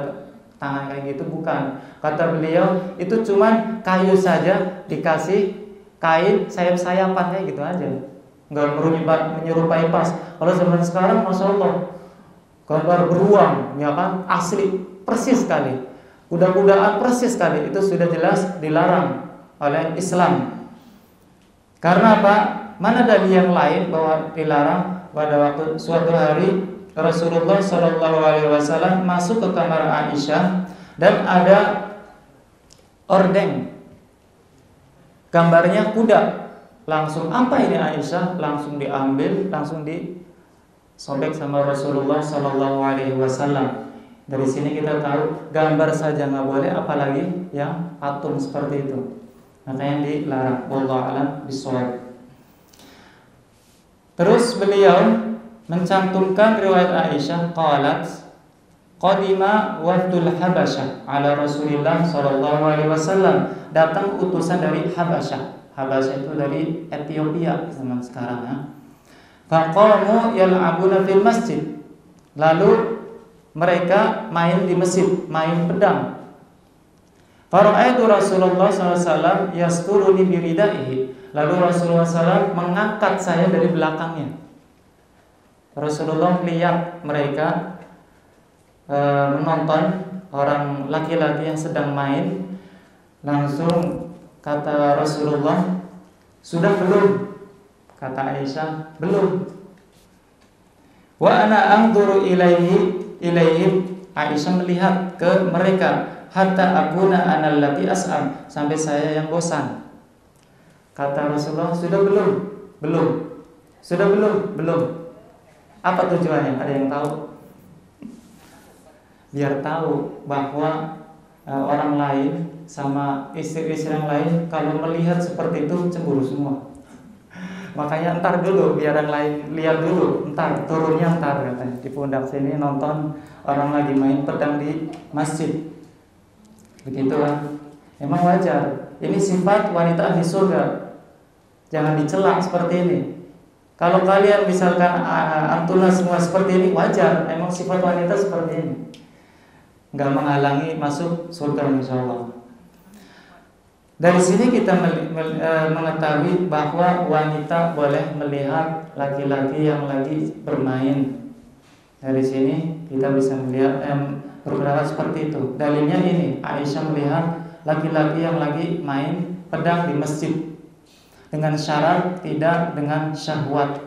tangan kayak gitu, bukan. Kata beliau, itu cuman kayu saja dikasih kain sayap-sayapan kayak gitu aja, nggak menyerupai pas. Kalau zaman sekarang, masya Allah, gambar beruang, ya kan, asli persis sekali. Kuda-kudaan persis sekali, itu sudah jelas dilarang oleh Islam. Karena apa? Mana dalil yang lain bahwa dilarang? Pada waktu suatu hari Rasulullah SAW masuk ke kamar Aisyah dan ada ordeng, gambarnya kuda. Langsung, apa ini Aisyah? Langsung diambil, langsung disobek sama Rasulullah SAW. Dari sini kita tahu gambar saja nggak boleh, apalagi yang patung seperti itu. Makanya dilarang. Wallahu a'lam bishawab. Terus beliau mencantumkan riwayat Aisyah, qalat qadima wafdul Habasyah ala Rasulillah sallallahu alaihi wasallam. Datang utusan dari Habasyah. Habasyah itu dari Ethiopia zaman sekarang, ya. Faqamu yal'abuna fil masjid. Lalu mereka main di masjid, main pedang. Fara'aitu Rasulullah SAW yasturuni biridaihi. Lalu Rasulullah SAW mengangkat saya dari belakangnya. Rasulullah melihat mereka menonton orang laki-laki yang sedang main. Langsung kata Rasulullah, sudah belum? Kata Aisyah, belum. Wa ana anzuru ilaihim. Aisyah melihat ke mereka, hatta akuna ana allati as'am, sampai saya yang bosan. Kata Rasulullah, sudah belum? Belum. Sudah belum? Belum. Apa tujuannya? Ada yang tahu? Biar tahu bahwa orang lain sama istri-istri yang lain kalau melihat seperti itu cemburu semua. Makanya entar dulu, biar yang lain lihat dulu, entar turunnya entar katanya. Di pundak sini nonton orang lagi main pedang di masjid. Begitu kan? Emang wajar. Ini sifat wanita ahli surga. Jangan dicela seperti ini. Kalau kalian misalkan antuna semua seperti ini, wajar. Emang sifat wanita seperti ini. Enggak menghalangi masuk surga insyaallah. Dari sini kita mengetahui bahwa wanita boleh melihat laki-laki yang lagi bermain. Dari sini kita bisa melihat beberapa seperti itu. Dalilnya ini, Aisyah melihat laki-laki yang lagi main pedang di masjid dengan syarat tidak dengan syahwat.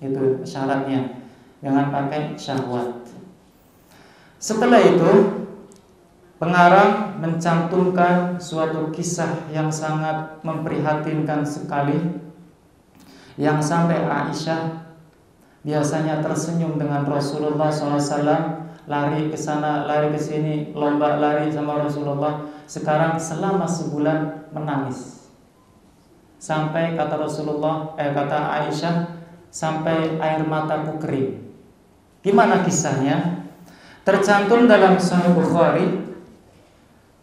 Itu syaratnya, jangan pakai syahwat. Setelah itu pengarang mencantumkan suatu kisah yang sangat memprihatinkan sekali, yang sampai Aisyah biasanya tersenyum dengan Rasulullah SAW, lari ke sana, lari ke sini, lomba lari sama Rasulullah. Sekarang selama sebulan menangis. Sampai kata Rasulullah, kata Aisyah, sampai air mataku kering. Gimana kisahnya? Tercantum dalam Sahih Bukhari.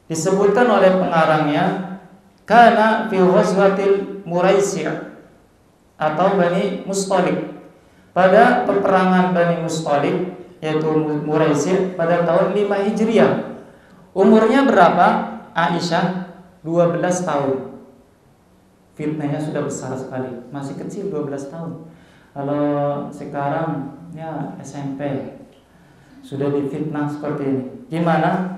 Disebutkan oleh pengarangnya, kana fi ghazwatil Muraisi' atau Bani Mustalik. Pada peperangan Bani Mustalik, yaitu Muraisi' pada tahun 5 Hijriah. Umurnya berapa? Aisyah 12 tahun. Fitnahnya sudah besar sekali. Masih kecil 12 tahun. Kalau sekarang ya SMP sudah difitnah seperti ini. Gimana?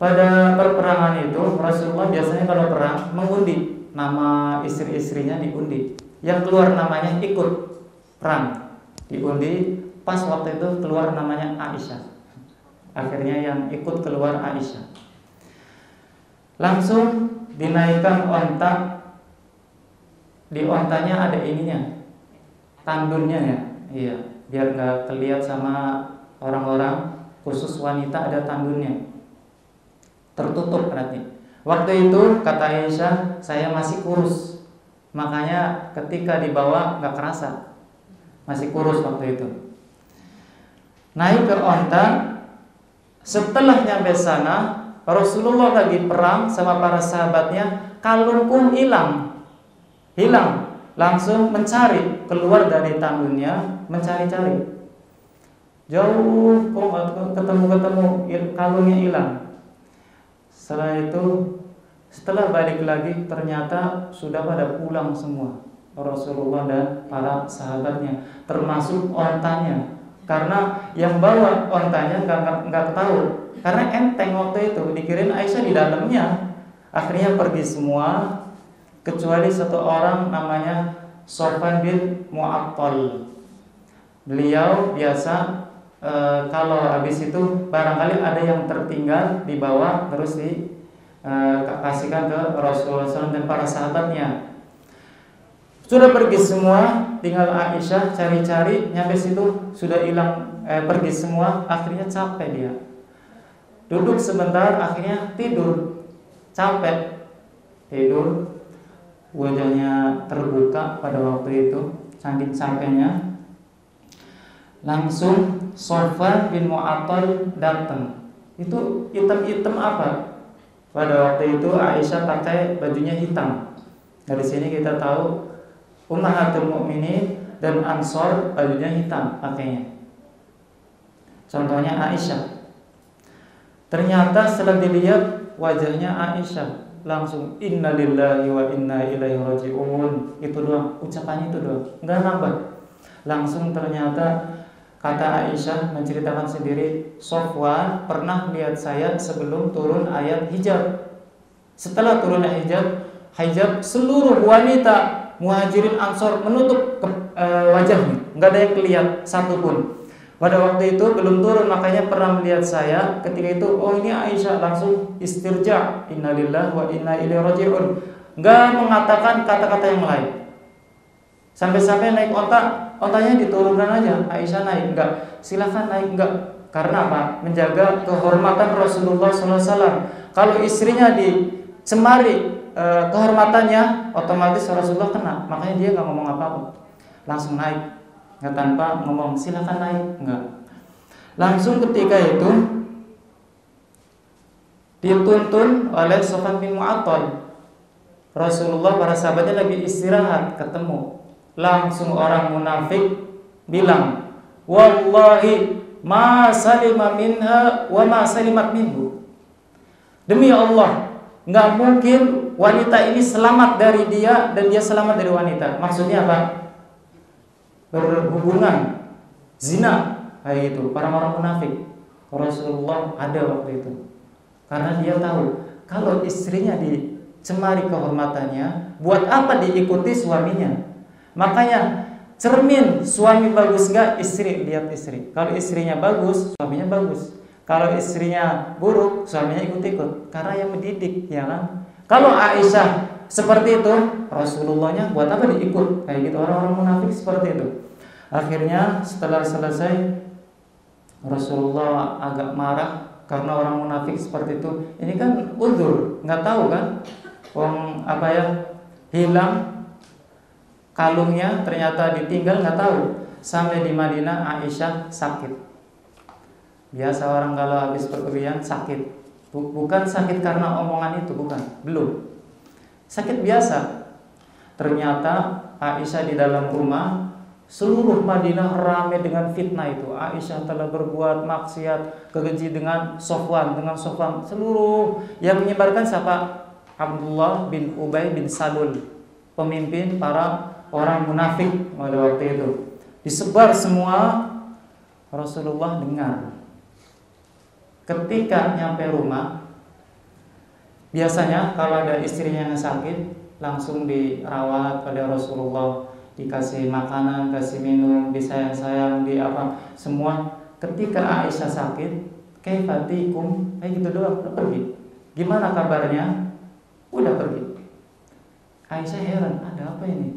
Pada perperangan itu Rasulullah biasanya kalau perang mengundi nama istri-istrinya, diundi. Yang keluar namanya ikut perang, diundi. Pas waktu itu keluar namanya Aisyah. Akhirnya yang ikut keluar Aisyah. Langsung dinaikkan onta. Di ontanya ada ininya, tandunnya ya. Iya, biar nggak kelihatan sama orang-orang, khusus wanita ada tandunnya. Tertutup berarti. Waktu itu kata Aisyah, saya masih kurus. Makanya ketika dibawa nggak kerasa. Masih kurus waktu itu. Naik ke onta. Setelah nyampe sana, Rasulullah lagi perang sama para sahabatnya, kalungku hilang. Langsung mencari, keluar dari tandunnya, mencari-cari. Jauh kok ketemu kalungnya hilang. Setelah balik lagi ternyata sudah pada pulang semua Rasulullah dan para sahabatnya, termasuk ontanya. Karena yang bawa ontanya nggak tahu, karena enteng waktu itu, dikirain Aisyah di dalamnya. Akhirnya pergi semua kecuali satu orang namanya Sofyan bin Mu'attal. Beliau biasa kalau habis itu barangkali ada yang tertinggal dibawa terus dikasihkan ke Rasulullah SAW dan para sahabatnya. Sudah pergi semua, tinggal Aisyah cari-cari, nyampe situ sudah hilang, pergi semua. Akhirnya capek dia, duduk sebentar, akhirnya tidur. Capek, tidur, wajahnya terbuka pada waktu itu, saking capeknya. Langsung Sofyan bin Mu'attal datang. Itu hitam-hitam apa? Pada waktu itu Aisyah pakai bajunya hitam. Dari sini kita tahu Ummahatul Mukminin dan Ansor bajunya hitam pakainya. Contohnya Aisyah. Ternyata setelah dilihat wajahnya Aisyah, langsung innalillahi wa inna ilaihi raji'un. Itu doang, ucapannya itu doang, enggak nambah. Langsung ternyata kata Aisyah menceritakan sendiri, Sofwan pernah lihat saya sebelum turun ayat hijab. Setelah turun ayat hijab, seluruh wanita Muhajirin Ansor menutup wajahnya, enggak ada yang kelihatan satupun. Pada waktu itu belum turun, makanya pernah melihat saya ketika itu, oh ini Aisyah, langsung istirja, innalillahi wa inna ilaihi raji'un. Enggak mengatakan kata-kata yang lain. Sampai-sampai naik ontanya diturunkan aja, Aisyah naik, enggak, silakan naik, enggak. Karena apa? Menjaga kehormatan Rasulullah SAW. Kalau istrinya dicemari kehormatannya, otomatis Rasulullah kena. Makanya dia enggak ngomong apa-apa, langsung naik. Nggak tanpa ngomong silakan naik, enggak. Langsung ketika itu dituntun oleh Sofwan bin Mu'attal. Rasulullah, para sahabatnya lagi istirahat, ketemu. Langsung orang munafik bilang, wallahi ma salima minha wa ma salimat minhu. Demi Allah, nggak mungkin wanita ini selamat dari dia dan dia selamat dari wanita. Maksudnya apa? Berhubungan zina, kayak gitu. Para orang munafik. Rasulullah ada waktu itu, karena dia tahu kalau istrinya dicemari kehormatannya, buat apa diikuti suaminya. Makanya cermin suami bagus nggak, istri lihat istri. Kalau istrinya bagus, suaminya bagus. Kalau istrinya buruk, suaminya ikut-ikut, karena yang mendidik, ya kan. Kalau Aisyah seperti itu, Rasulullahnya buat apa diikut? Kayak gitu, orang-orang munafik seperti itu. Akhirnya setelah selesai, Rasulullah agak marah karena orang munafik seperti itu. Ini kan uzur, nggak tahu kan, hilang kalungnya, ternyata ditinggal, nggak tahu. Sampai di Madinah Aisyah sakit. Biasa orang kalau habis perpergian sakit, bukan sakit karena omongan itu, bukan, belum. Sakit biasa. Ternyata Aisyah di dalam rumah, seluruh Madinah ramai dengan fitnah itu. Aisyah telah berbuat maksiat, kekeji dengan Sofwan. Seluruh yang menyebarkan siapa? Abdullah bin Ubay bin Salul, pemimpin para orang munafik pada waktu itu. Disebar semua. Rasulullah dengar. Ketika nyampe rumah, biasanya kalau ada istrinya yang sakit, langsung dirawat oleh Rasulullah, dikasih makanan, kasih minum, disayang-sayang, semua. Ketika Aisyah sakit, kaifatikum, kayak gitu doang, udah pergi. Gimana kabarnya? Udah pergi. Aisyah heran, ada apa ini?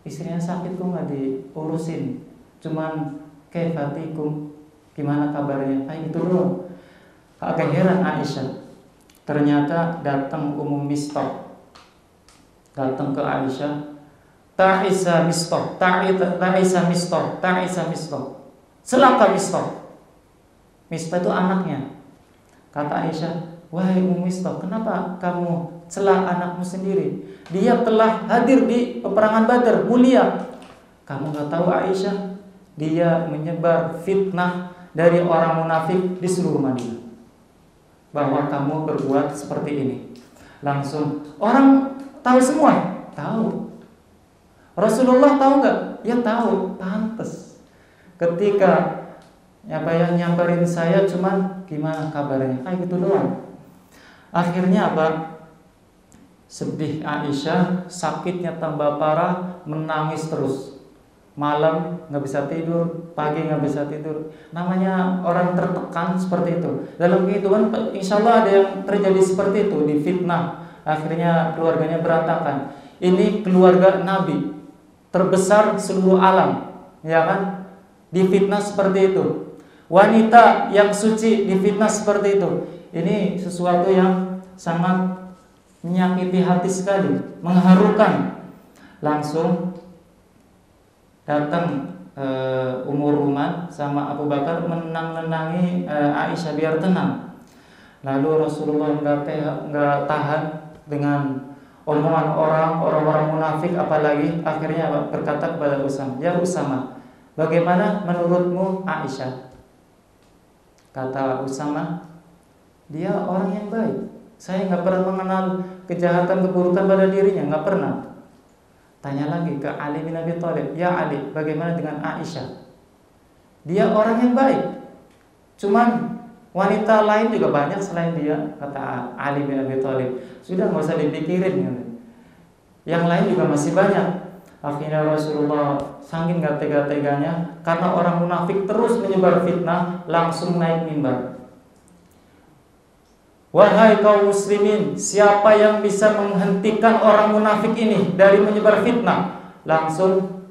Istrinya sakit kok nggak diurusin, cuman kaifatikum, gimana kabarnya? Kayak gitu doang. Agak heran Aisyah. Ternyata datang Mistah, datang ke Aisyah. Ta'isa Mistah. Celaka Mistah. Mistah itu anaknya. Kata Aisyah, wahai Mistah, kenapa kamu celah anakmu sendiri? Dia telah hadir di peperangan Badar, mulia. Kamu gak tahu Aisyah, dia menyebar fitnah dari orang munafik di seluruh Madinah, bahwa kamu berbuat seperti ini. Langsung orang tahu semua, tahu. Rasulullah tahu nggak? Ya tahu, pantes. Ketika nyamperin saya, cuman gimana kabarnya? Kayak gitu doang. Akhirnya apa? Sedih Aisyah, sakitnya tambah parah, menangis terus. Malam nggak bisa tidur, pagi nggak bisa tidur. Namanya orang tertekan seperti itu. Dalam kehidupan, insya Allah ada yang terjadi seperti itu, difitnah. Akhirnya keluarganya berantakan. Ini keluarga Nabi terbesar seluruh alam, ya kan? Difitnah seperti itu. Wanita yang suci difitnah seperti itu. Ini sesuatu yang sangat menyakiti hati sekali, mengharukan. Langsung datang Ruman sama Abu Bakar menenangi Aisyah biar tenang. Lalu Rasulullah nggak tahan dengan omongan orang-orang munafik, apalagi akhirnya berkata kepada Usama, ya Usama, bagaimana menurutmu Aisyah? Kata Usama, dia orang yang baik. Saya nggak pernah mengenal kejahatan, keburukan pada dirinya, nggak pernah. Tanya lagi ke Ali bin Abi Thalib, ya Ali, bagaimana dengan Aisyah? Dia orang yang baik. Cuman wanita lain juga banyak selain dia, kata Ali bin Abi Thalib. Sudah nggak usah dipikirin. Yang lain juga masih banyak. Akhirnya Rasulullah saking nggak tega-teganya, karena orang munafik terus menyebar fitnah, langsung naik mimbar. Wahai kaum muslimin, siapa yang bisa menghentikan orang munafik ini dari menyebar fitnah? Langsung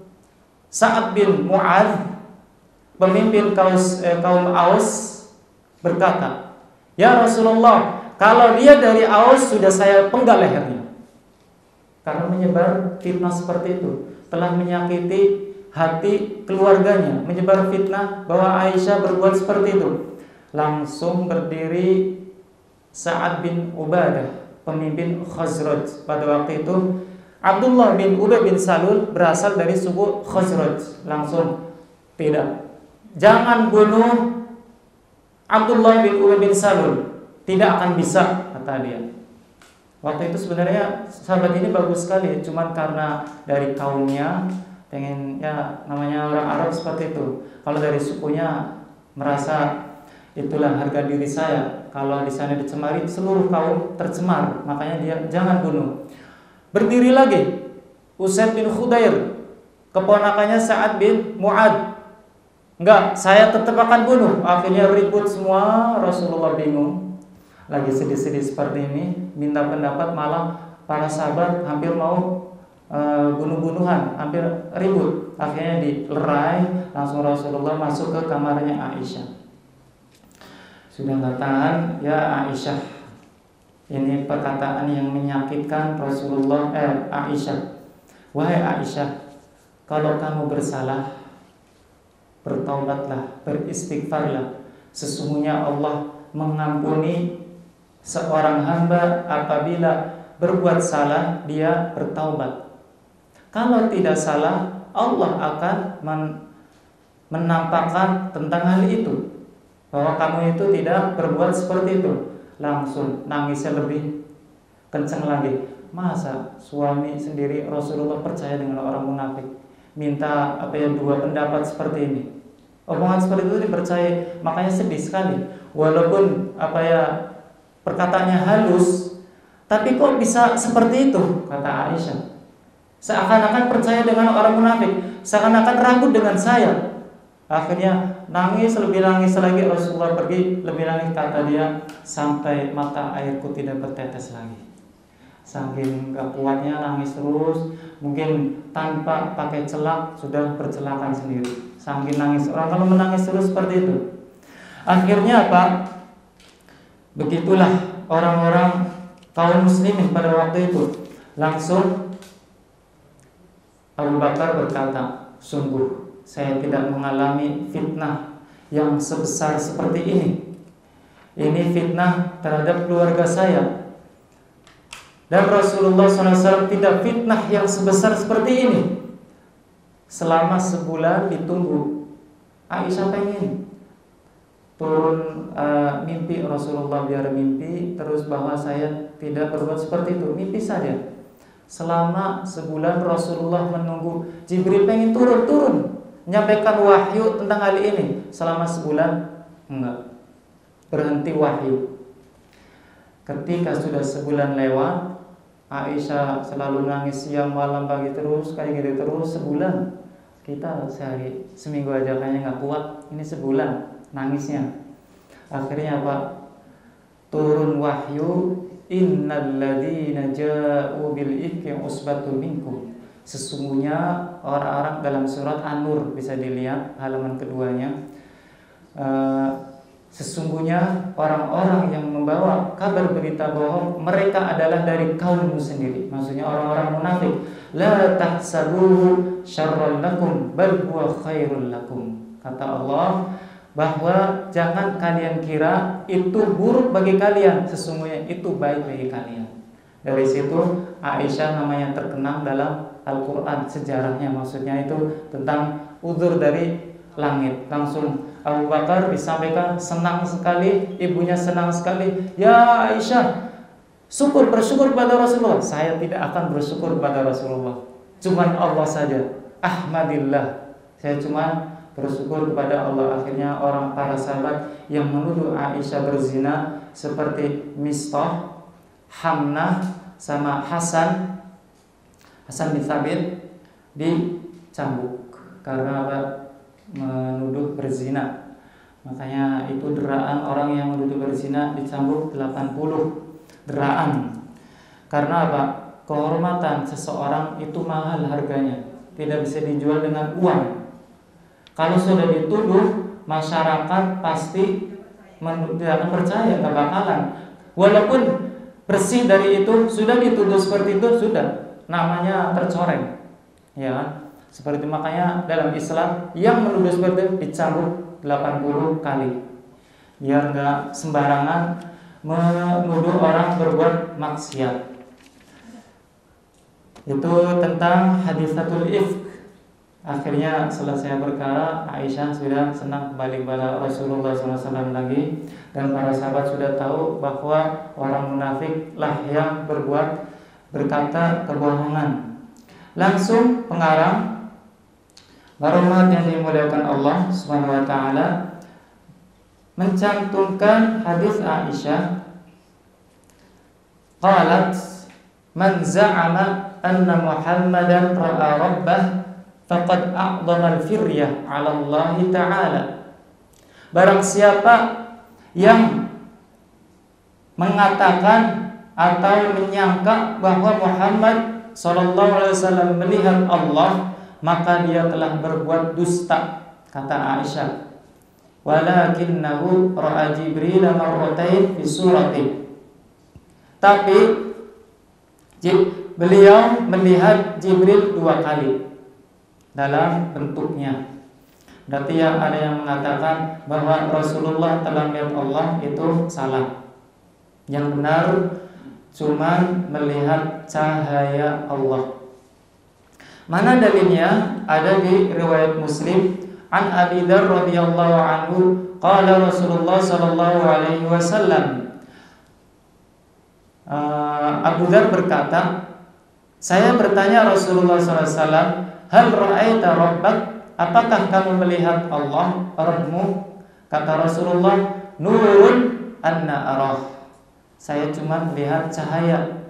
Sa'ad bin Mu'adz, pemimpin kaum Aus, berkata, ya Rasulullah, kalau dia dari Aus sudah saya penggal lehernya. Karena menyebar fitnah seperti itu, telah menyakiti hati keluarganya, menyebar fitnah bahwa Aisyah berbuat seperti itu. Langsung berdiri Sa'ad bin Ubadah, pemimpin Khazraj. Pada waktu itu Abdullah bin Ubay bin Salul berasal dari suku Khazraj. Langsung, tidak, jangan bunuh Abdullah bin Ubay bin Salul, tidak akan bisa, kata dia. Waktu itu sebenarnya sahabat ini bagus sekali, cuman karena dari kaumnya pengen, ya namanya orang Arab seperti itu. Kalau dari sukunya merasa itulah harga diri saya, kalau di sana dicemari seluruh kaum tercemar, makanya dia jangan bunuh. Berdiri lagi Usaid bin Khudair, keponakannya Sa'ad bin Mu'adz, enggak, saya tetap akan bunuh. Akhirnya ribut semua. Rasulullah bingung, lagi sedih-sedih seperti ini, minta pendapat, malah para sahabat hampir mau bunuh-bunuhan, hampir ribut. Akhirnya dilerai, langsung Rasulullah masuk ke kamarnya Aisyah. Sudah nggak tahan, ya Aisyah, ini perkataan yang menyakitkan Rasulullah. Aisyah, wahai Aisyah, kalau kamu bersalah, bertaubatlah, beristighfarlah. Sesungguhnya Allah mengampuni seorang hamba apabila berbuat salah dia bertaubat. Kalau tidak salah, Allah akan menampakkan tentang hal itu, bahwa kamu itu tidak berbuat seperti itu. Langsung nangisnya lebih kencang lagi. Masa suami sendiri Rasulullah percaya dengan orang munafik, minta dua pendapat seperti ini, omongan seperti itu dipercaya. Makanya sedih sekali, walaupun perkataannya halus, tapi kok bisa seperti itu, kata Aisyah. Seakan-akan percaya dengan orang munafik, seakan-akan ragu dengan saya. Akhirnya nangis, lebih nangis lagi. Rasulullah pergi, lebih nangis, kata dia, sampai mata airku tidak bertetes lagi. Saking gak kuatnya nangis terus, mungkin tanpa pakai celak sudah bercelakan sendiri. Saking nangis, orang kalau menangis terus seperti itu. Akhirnya apa? Begitulah orang-orang kaum muslimin pada waktu itu. Langsung Abu Bakar berkata, sungguh saya tidak mengalami fitnah yang sebesar seperti ini. Ini fitnah terhadap keluarga saya. Dan Rasulullah SAW tidak fitnah yang sebesar seperti ini. Selama sebulan ditunggu. Aisyah pengen turun mimpi Rasulullah, biar mimpi terus bahwa saya tidak berbuat seperti itu. Mimpi saja. Selama sebulan Rasulullah menunggu. Jibril pengen turun menyampaikan wahyu tentang hal ini. Selama sebulan enggak, berhenti wahyu. Ketika sudah sebulan lewat, Aisyah selalu nangis siang malam pagi terus, kayak gitu terus sebulan. Kita sehari seminggu aja kayaknya nggak kuat, ini sebulan nangisnya. Akhirnya apa? Turun wahyu, innal ladzina ja'u bil ifki usbatun minkum. Sesungguhnya orang-orang, dalam surat An-Nur bisa dilihat halaman keduanya. Sesungguhnya orang-orang yang membawa kabar berita bohong, mereka adalah dari kaummu sendiri. Maksudnya orang-orang munafik. La tahsabuhu syarran lakum bal huwa khairul lakum. Kata Allah bahwa jangan kalian kira itu buruk bagi kalian, sesungguhnya itu baik bagi kalian. Dari situ Aisyah namanya terkenang dalam Al-Quran, sejarahnya maksudnya itu tentang uzur dari langit. Langsung Abu Bakar disampaikan senang sekali, ibunya senang sekali. Ya Aisyah, bersyukur pada Rasulullah. Saya tidak akan bersyukur pada Rasulullah, cuman Allah saja. Ahmadillah, saya cuma bersyukur kepada Allah. Akhirnya para sahabat yang menuduh Aisyah berzina seperti Mistah, Hamnah, sama Hasan bin Thabit dicambuk karena menuduh berzina. Makanya itu deraan orang yang menuduh berzina, dicambuk 80 deraan. Karena apa? Kehormatan seseorang itu mahal harganya, tidak bisa dijual dengan uang. Kalau sudah dituduh, masyarakat pasti tidak akan percaya, nggak bakalan. Walaupun bersih dari itu, sudah dituduh seperti itu, sudah namanya tercoreng, ya. Seperti makanya dalam Islam yang menuduh seperti itu dicambuk 80 kali, biar nggak sembarangan menuduh orang berbuat maksiat. Itu tentang hadisatul ifk. Akhirnya selesai perkara, Aisyah sudah senang kembali kepada Rasulullah SAW lagi, dan para sahabat sudah tahu bahwa orang munafik lah yang berkata kebohongan. Langsung pengarang Baromat yang dimuliakan Allah Subhanahu wa taala mencantumkan hadis Aisyah, qalat man za'ama anna Muhammadan ra'a rabbah faqad a'dhama al-firyah 'ala Allah ta'ala. Barang siapa yang mengatakan atau menyangka bahwa Muhammad sallallahu alaihi wasallam melihat Allah, maka dia telah berbuat dusta, kata Aisyah. Walakinnahu ra'a Jibril marratain fi surati. Tapi beliau melihat Jibril 2 kali dalam bentuknya. Berarti ada yang mengatakan bahwa Rasulullah telah melihat Allah, itu salah. Yang benar cuman melihat cahaya Allah. Mana dalilnya? Ada di riwayat Muslim an Abi Dzar radhiyallahu anhu qala Rasulullah sallallahu alaihi wasallam. Abu Dzar berkata, saya bertanya Rasulullah sallallahu alaihi wasallam, hal ra'aita rabbak? Apakah kamu melihat Allah, Rabbmu? Kata Rasulullah, nurun anna arah. Saya cuma melihat cahaya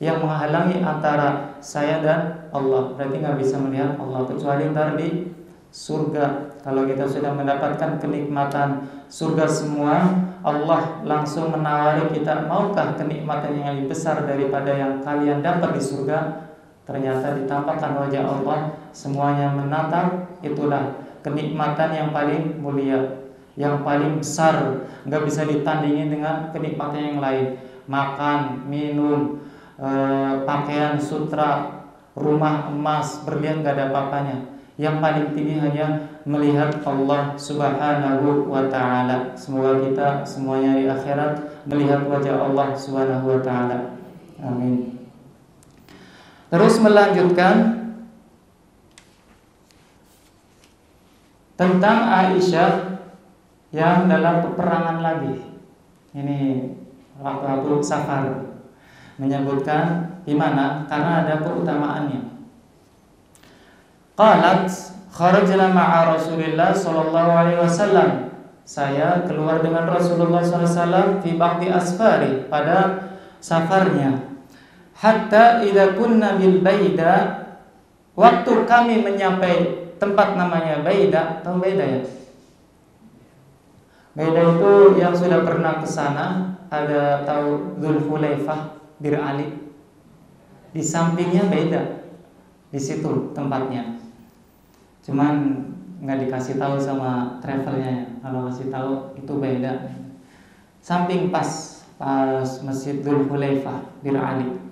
yang menghalangi antara saya dan Allah. Berarti nggak bisa melihat Allah kecuali ntar di surga. Kalau kita sudah mendapatkan kenikmatan surga semua, Allah langsung menawari kita, maukah kenikmatan yang lebih besar daripada yang kalian dapat di surga? Ternyata ditampakkan wajah Allah, semuanya menatap. Itulah kenikmatan yang paling mulia, yang paling besar, nggak bisa ditandingi dengan kenikmatan yang lain. Makan, minum, pakaian sutra, rumah emas, berlian, gak ada apa-apanya. Yang paling tinggi hanya melihat Allah Subhanahu wa ta'ala. Semoga kita semuanya di akhirat melihat wajah Allah Subhanahu wa ta'ala. Amin. Terus melanjutkan tentang Aisyah yang dalam peperangan lagi. Ini waktu safar, menyebutkan di mana karena ada keutamaannya. Qalat kharajna ma'a Rasulillah sallallahu alaihi wasallam. Saya keluar dengan Rasulullah sallallahu alaihi wasallam fi ba'di asfari, pada safarnya. Hatta idza kunna bil Baida, waktu kami menyampai tempat namanya Baida. Tahu Baida ya? Baida itu yang sudah pernah ke sana, ada tahu Dzulhulaifah, Bir Ali. Di sampingnya Baida. Di situ tempatnya. Cuman nggak dikasih tahu sama travelnya. Kalau kasih tahu itu Baida. Samping pas Masjid Dzulhulaifah, Bir Ali.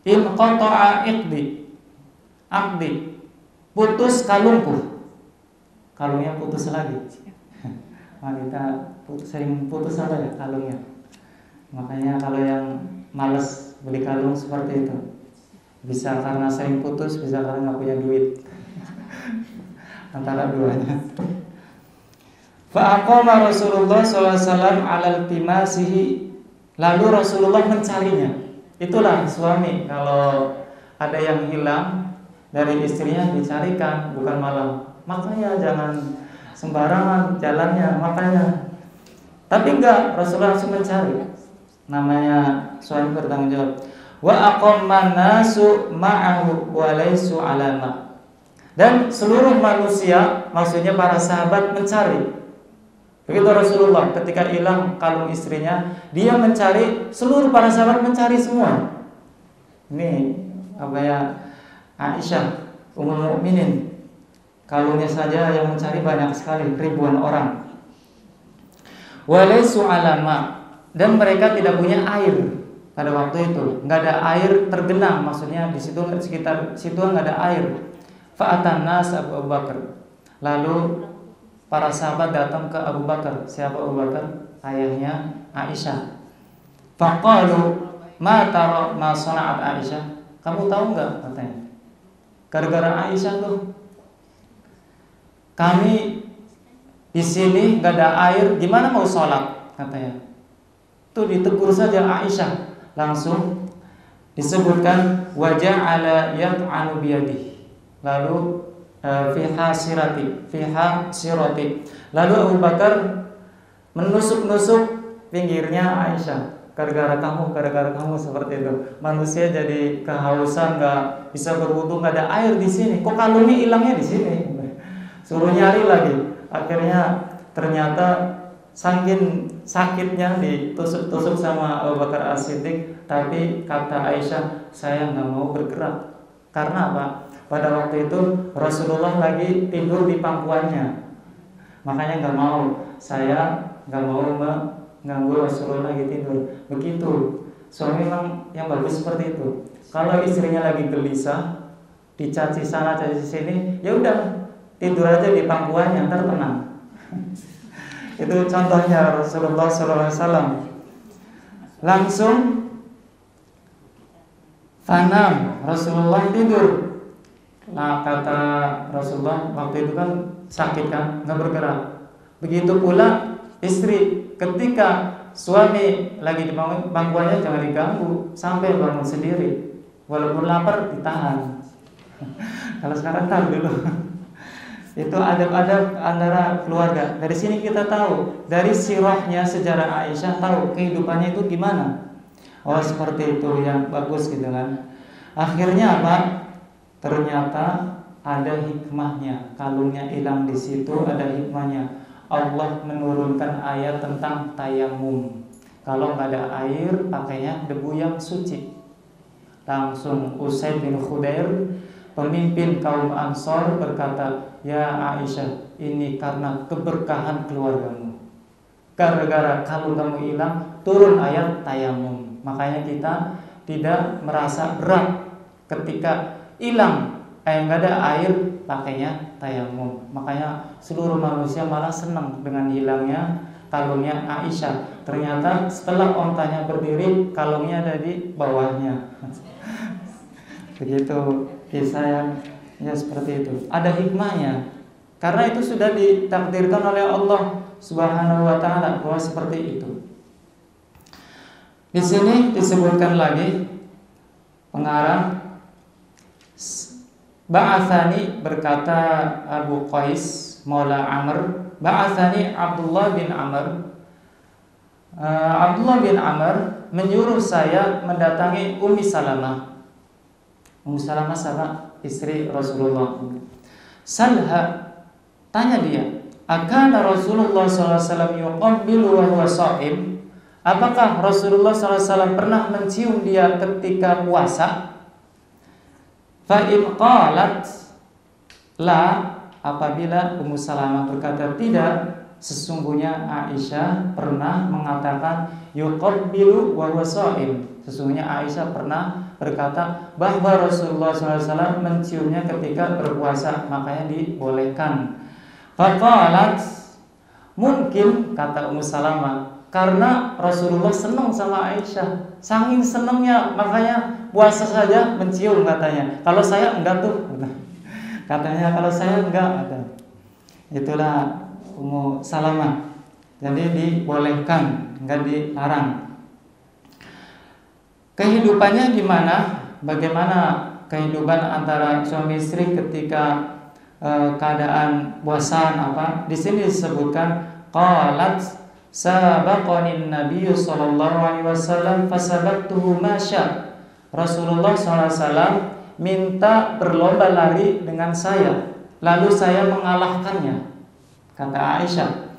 In qata'a aqdi, putus kalungku. Kalungnya putus lagi. Wanita sering putus apa ya kalungnya. Makanya kalau yang malas beli kalung seperti itu, bisa karena sering putus, bisa karena nggak punya duit. antara duanya. Fa'aqama Rasulullah SAW alal timasihi, lalu Rasulullah mencarinya. Itulah suami, kalau ada yang hilang dari istrinya dicarikan, bukan malah makanya jangan sembarangan jalannya, makanya. Tapi enggak, Rasulullah langsung mencari. Namanya suami bertanggung jawab. Wa aqamman nasu ma'ahu wa laysu alama. Dan seluruh manusia, maksudnya para sahabat, mencari. Begitu Rasulullah ketika hilang kalung istrinya, dia mencari, seluruh para sahabat mencari semua. Ini apa ya, Aisyah Ummul Mukminin, kalungnya saja yang mencari banyak sekali, ribuan orang. Walaysu alama, dan mereka tidak punya air pada waktu itu, nggak ada air tergenang, maksudnya di situ sekitar situ nggak ada air. Fa'atan nas Abu Bakar, lalu para sahabat datang ke Abu Bakar. Siapa Abu Bakar? Ayahnya Aisyah. Faqalu ma tara ma sana'at Aisyah. Kamu tahu enggak, katanya, gara-gara Aisyah tuh kami di sini enggak ada air, gimana mau sholat, katanya. Tuh ditegur saja Aisyah, langsung disebutkan wajah ala yat'anu biyadihi. Lalu fiha sirati. Lalu Abu Bakar menusuk-nusuk pinggirnya Aisyah. Gara-gara kamu seperti itu. Manusia jadi kehausan, nggak bisa berwudu, nggak ada air di sini. Kok kalungnya hilangnya di sini? Suruh nyari lagi. Akhirnya ternyata saking sakitnya ditusuk-tusuk sama Abu Bakar As-Siddiq. Tapi kata Aisyah, saya nggak mau bergerak. Karena apa? Pada waktu itu Rasulullah lagi tidur di pangkuannya, makanya saya nggak mau mengganggu Rasulullah lagi tidur. Begitu, suami memang yang bagus seperti itu. Kalau istrinya lagi gelisah, dicaci sana caci sini, ya udah tidur aja di pangkuannya, ntar tenang. Itu contohnya Rasulullah SAW. Langsung tanam, Rasulullah tidur. Nah, kata Rasulullah waktu itu kan sakit kan, nggak bergerak. Begitu pula istri, ketika suami lagi di pangkuannya jangan diganggu sampai bangun sendiri. Walaupun lapar ditahan. Kalau sekarang tahu dulu. Itu adab-adab antara keluarga. Dari sini kita tahu, dari sirahnya sejarah Aisyah tahu kehidupannya itu gimana. Oh seperti itu, yang bagus gitu kan. Akhirnya apa? Ternyata ada hikmahnya. Kalungnya hilang di situ, ada hikmahnya. Allah menurunkan ayat tentang tayamum. Kalau nggak ada air, pakainya debu yang suci. Langsung Usaid bin Khudair, pemimpin kaum Ansor, berkata, ya Aisyah, ini karena keberkahan keluargamu. Gara-gara kalung kamu hilang, turun ayat tayamum. Makanya kita tidak merasa berat ketika hilang, nggak ada air, pakainya tayamum. Makanya seluruh manusia malah senang dengan hilangnya kalungnya Aisyah. Ternyata setelah ontanya berdiri, kalungnya ada di bawahnya. Begitu kisah yang ya seperti itu. Ada hikmahnya. Karena itu sudah ditakdirkan oleh Allah Subhanahu wa taala bahwa seperti itu. Di sini disebutkan lagi pengarang, Ba'athani, berkata Abu Qais Maula Amr, Ba'athani Abdullah bin Amr. Abdullah bin Amr menyuruh saya mendatangi Ummi Salamah. Ummi Salamah sama istri Rasulullah. Salha, tanya dia, akana Rasulullah SAW yuqabbilu wa huwa sha'im? Apakah Rasulullah SAW pernah mencium dia ketika puasa? Fa'in qalat la, apabila Ummu Salamah berkata tidak, sesungguhnya Aisyah pernah mengatakan yuqabbilu wa huwa sha'im. Sesungguhnya Aisyah pernah berkata bahwa Rasulullah SAW menciumnya ketika berpuasa, makanya dibolehkan. Faqalat, mungkin, kata Ummu Salamah, karena Rasulullah senang sama Aisyah, saking senangnya makanya puasa saja mencium katanya. Kalau saya enggak tuh. Katanya kalau saya enggak ada. Itulah Ummu Salamah. Jadi dibolehkan, enggak dilarang. Kehidupannya gimana? Bagaimana kehidupan antara suami istri ketika keadaan bosan apa? Di sini disebutkan qalat sabaqani Nabi sallallahu alaihi wasallam fasabaqtuhu masya. Rasulullah SAW minta berlomba lari dengan saya, lalu saya mengalahkannya. Kata Aisyah,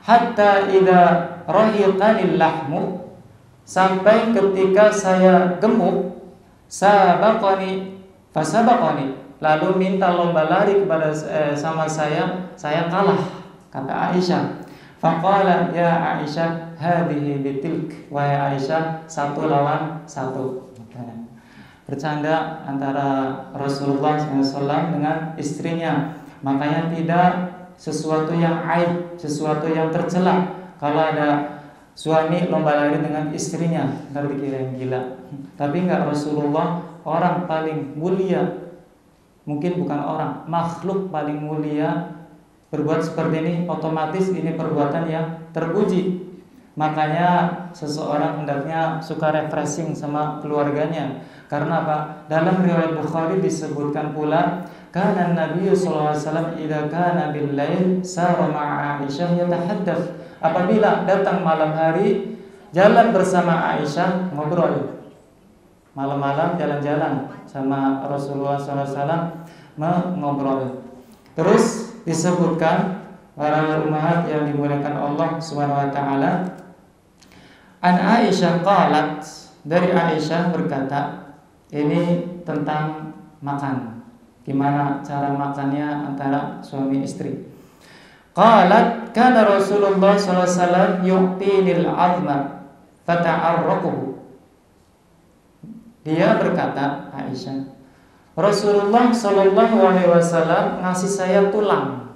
hatta idza rahiqanil lahmu, sampai ketika saya gemuk, sabaqani fasabaqani, lalu minta lomba lari kepada sama saya kalah. Kata Aisyah, faqala ya Aisyah hadhihi bitilk, wahai Aisyah, 1 lawan 1. Bercanda antara Rasulullah SAW dengan istrinya. Makanya tidak sesuatu yang aib, sesuatu yang tercela. Kalau ada suami lomba lari dengan istrinya, ntar dikira yang gila. Tapi enggak, Rasulullah orang paling mulia, mungkin bukan orang, makhluk paling mulia, berbuat seperti ini otomatis ini perbuatan yang terpuji. Makanya seseorang hendaknya suka refreshing sama keluarganya. Karena apa? Dalam riwayat Bukhari disebutkan pula, kana Nabi sallallahu alaihi wasallam idza kana bil lail sara ma'a Aisyah yatahaddath. Apabila datang malam hari, jalan bersama Aisyah, ngobrol. Malam-malam jalan-jalan sama Rasulullah SAW mengobrol. Terus disebutkan para ummahat yang dimuliakan Allah Subhanahu wa taala, an Aisyah qalat, dari Aisyah berkata, ini tentang makan. Gimana cara makannya antara suami istri. Qalat kana Rasulullah sallallahu alaihi wasallam yu'tinil 'azma fata'arraquhu. Dia berkata, Aisyah, Rasulullah sallallahu alaihi wasallam ngasih saya tulang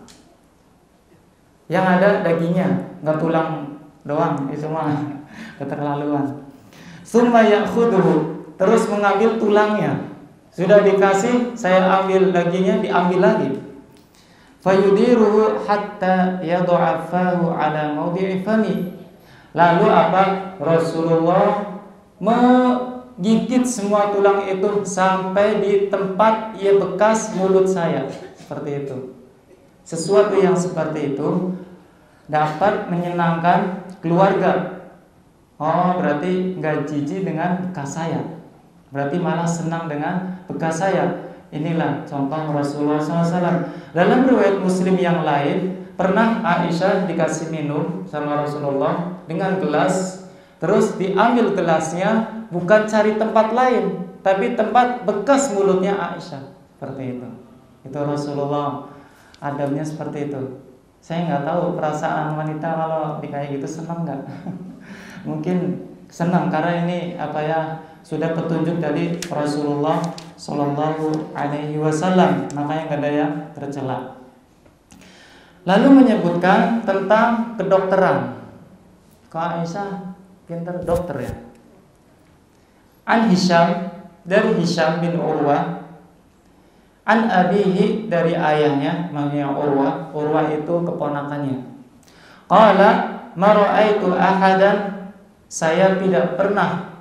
yang ada dagingnya, enggak tulang doang, itu mah keterlaluan. Tsumma ya'khudhu, terus mengambil tulangnya. Sudah dikasih, saya ambil dagingnya, diambil lagi. Fayudiruhu hatta yad'a fahu ala mawdi'i fami. Lalu apa? Rasulullah menggigit semua tulang itu sampai di tempat ia bekas mulut saya. Seperti itu. Sesuatu yang seperti itu dapat menyenangkan keluarga. Oh, berarti enggak jijik dengan bekas saya, berarti malah senang dengan bekas saya. Inilah contoh Rasulullah SAW. Dalam riwayat Muslim yang lain, pernah Aisyah dikasih minum sama Rasulullah dengan gelas, terus diambil gelasnya, bukan cari tempat lain, tapi tempat bekas mulutnya Aisyah. Seperti itu. Itu Rasulullah, adabnya seperti itu. Saya nggak tahu perasaan wanita kalau kayak gitu, senang nggak? Mungkin senang karena ini apa ya, sudah petunjuk dari Rasulullah Sallallahu Alaihi Wasallam, makanya nggak ada yang tercela. Lalu menyebutkan tentang kedokteran. Kok Aisyah pintar dokter ya? An Hisham, dari Hisham bin Urwah, an abihi, dari ayahnya namanya Urwah. Urwah itu keponakannya. Qala ma ra'aitu ahadan, saya tidak pernah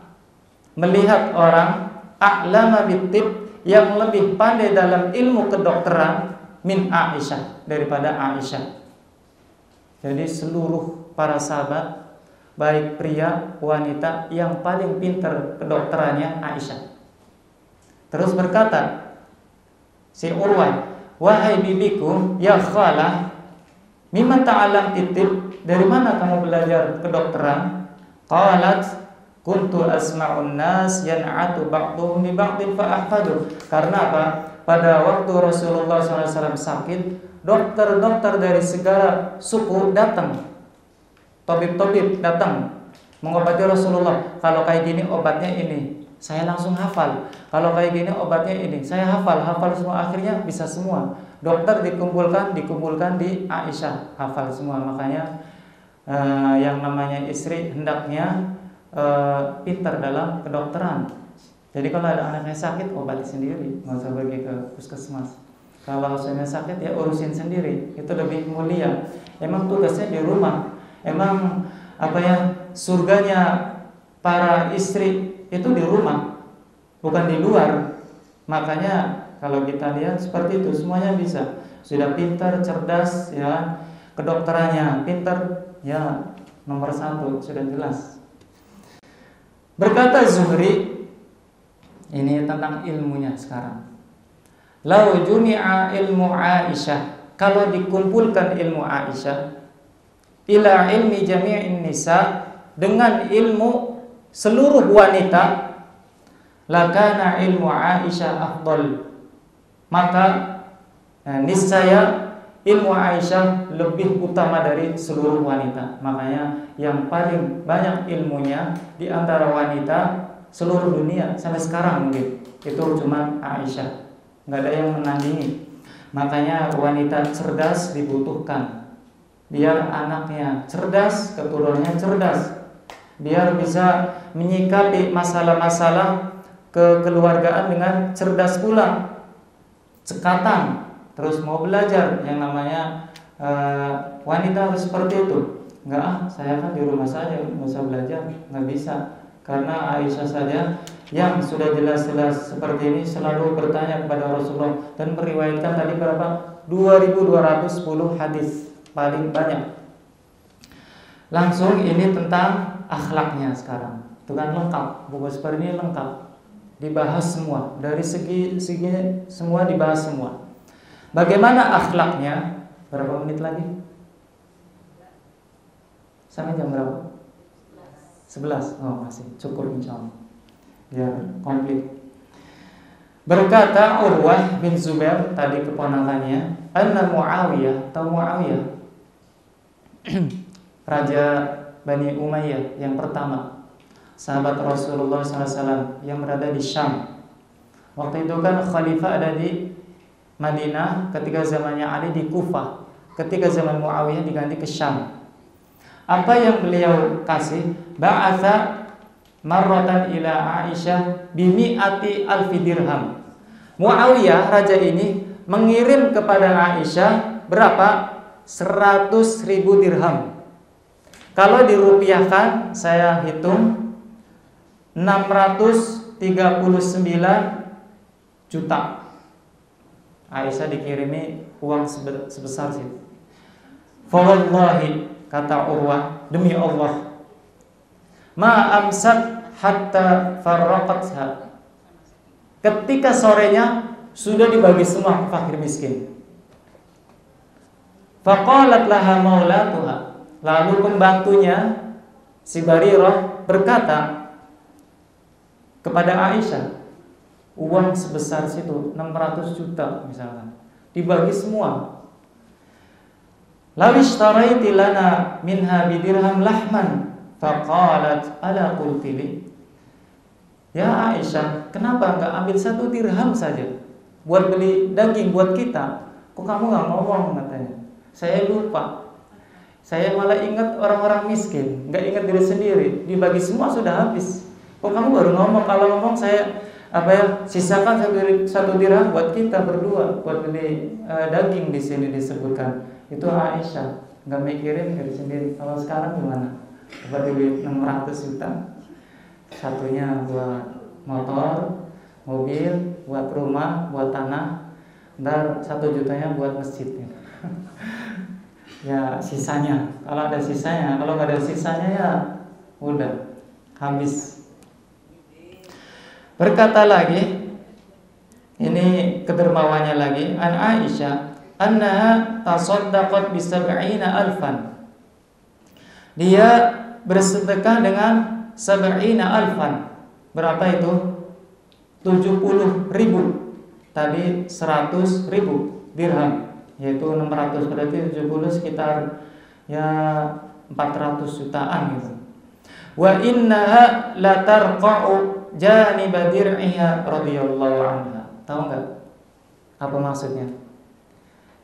melihat orang a'lama bitib, yang lebih pandai dalam ilmu kedokteran, min Aisyah, daripada Aisyah. Jadi seluruh para sahabat, baik pria, wanita, yang paling pintar kedokterannya Aisyah. Terus berkata si Urwah, wahai bibiku, ya khalah, mimma ta'alam titib, dari mana kamu belajar kedokteran? Qalat kuntu asma'un nas yan'atu ba'dhum bi ba'dhin fa ahfadu. Karena apa? Pada waktu Rasulullah SAW sakit, dokter-dokter dari segala suku datang, tabib-tabib datang mengobati Rasulullah. Kalau kayak gini obatnya ini, saya langsung hafal. Kalau kayak gini obatnya ini, saya hafal semua. Akhirnya bisa semua. Dokter dikumpulkan di Aisyah, hafal semua. Makanya yang namanya istri hendaknya pintar dalam kedokteran. Jadi kalau ada anaknya sakit, obati sendiri, nggak usah pergi ke puskesmas. Kalau suami sakit ya urusin sendiri, itu lebih mulia. Emang tugasnya di rumah. Emang surganya para istri itu di rumah, bukan di luar. Makanya kalau kita lihat seperti itu, semuanya bisa. Sudah pintar, cerdas, ya, kedokterannya pintar, ya, nomor 1 sudah jelas. Berkata Zuhri, ini tentang ilmunya sekarang. Lau jumi'a ilmu Aisyah, kalau dikumpulkan ilmu Aisyah ila ilmi jami'in nisa, dengan ilmu seluruh wanita, lakana ilmu Aisyah afdal, maka niscaya ilmu Aisyah lebih utama dari seluruh wanita. Makanya yang paling banyak ilmunya di antara wanita seluruh dunia sampai sekarang mungkin itu cuma Aisyah, nggak ada yang menandingi. Makanya wanita cerdas dibutuhkan, biar anaknya cerdas, keturunannya cerdas, biar bisa menyikapi masalah-masalah kekeluargaan dengan cerdas pula, cekatan, terus mau belajar. Yang namanya wanita harus seperti itu. Enggak, saya kan di rumah saja, nggak usah belajar, nggak bisa. Karena Aisyah saja yang sudah jelas-jelas seperti ini selalu bertanya kepada Rasulullah dan meriwayatkan tadi berapa? 2210 hadis, paling banyak. Langsung ini tentang akhlaknya sekarang. Itu kan lengkap, buku seperti ini lengkap, dibahas semua, dari segi semua dibahas semua. Bagaimana akhlaknya? Berapa menit lagi? Sampai jam berapa? 11. Oh, masih cukup insyaallah. Biar komplit. Berkata Urwah bin Zubair, tadi keponakannya, anna Muawiyah, tahu Muawiyah? Raja Bani Umayyah yang pertama, sahabat Rasulullah SAW yang berada di Syam. Waktu itu kan khalifah ada di Madinah, ketika zamannya Ali di Kufah, ketika zaman Muawiyah diganti ke Syam. Apa yang beliau kasih? Ba'atha marratan ila Aisyah bimi'ati alfi dirham. Muawiyah raja ini mengirim kepada Aisyah berapa? 100.000 dirham. Kalau dirupiahkan, saya hitung 639 juta. Aisyah dikirimi uang sebesar itu. Fa wallahi, kata Urwah, demi Allah, ma amsat hatta farraqatha. Ketika sorenya sudah dibagi semua ke fakir miskin. Faqalat laha maulatuha, lalu pembantunya si Barirah berkata kepada Aisyah, uang sebesar situ 600 juta misalkan, dibagi semua. Lawish taraiti lana minha bidirham lahman, faqalat ala qultili. Ya Aisyah, kenapa enggak ambil 1 dirham saja buat beli daging buat kita? Kok kamu enggak ngomong, katanya. Saya lupa. Saya malah ingat orang-orang miskin, enggak ingat diri sendiri. Dibagi semua sudah habis. Kok kamu baru ngomong? Kalau ngomong saya sisakan 1 dirham buat kita berdua, buat beli daging di sini disebutkan. Itu Aisyah, nggak mikirin diri sendiri. Kalau sekarang gimana? Buat duit 600 juta, satunya buat motor, mobil, buat rumah, buat tanah, ntar 1 jutanya buat masjid. Ya sisanya, kalau ada sisanya, kalau nggak ada sisanya ya udah habis. Berkata lagi, ini kedermawannya lagi, an Aisyah annaha tasaddaqat bi 70 alfan. Dia bersedekah dengan 70 alfan. Berapa itu? 70.000. Tadi 100.000 dirham, yaitu 600, berarti 70 sekitar ya 400 jutaan gitu. Wa innaha la tarqa'u janiba dir'iha radhiyallahu anha. Tahu enggak apa maksudnya?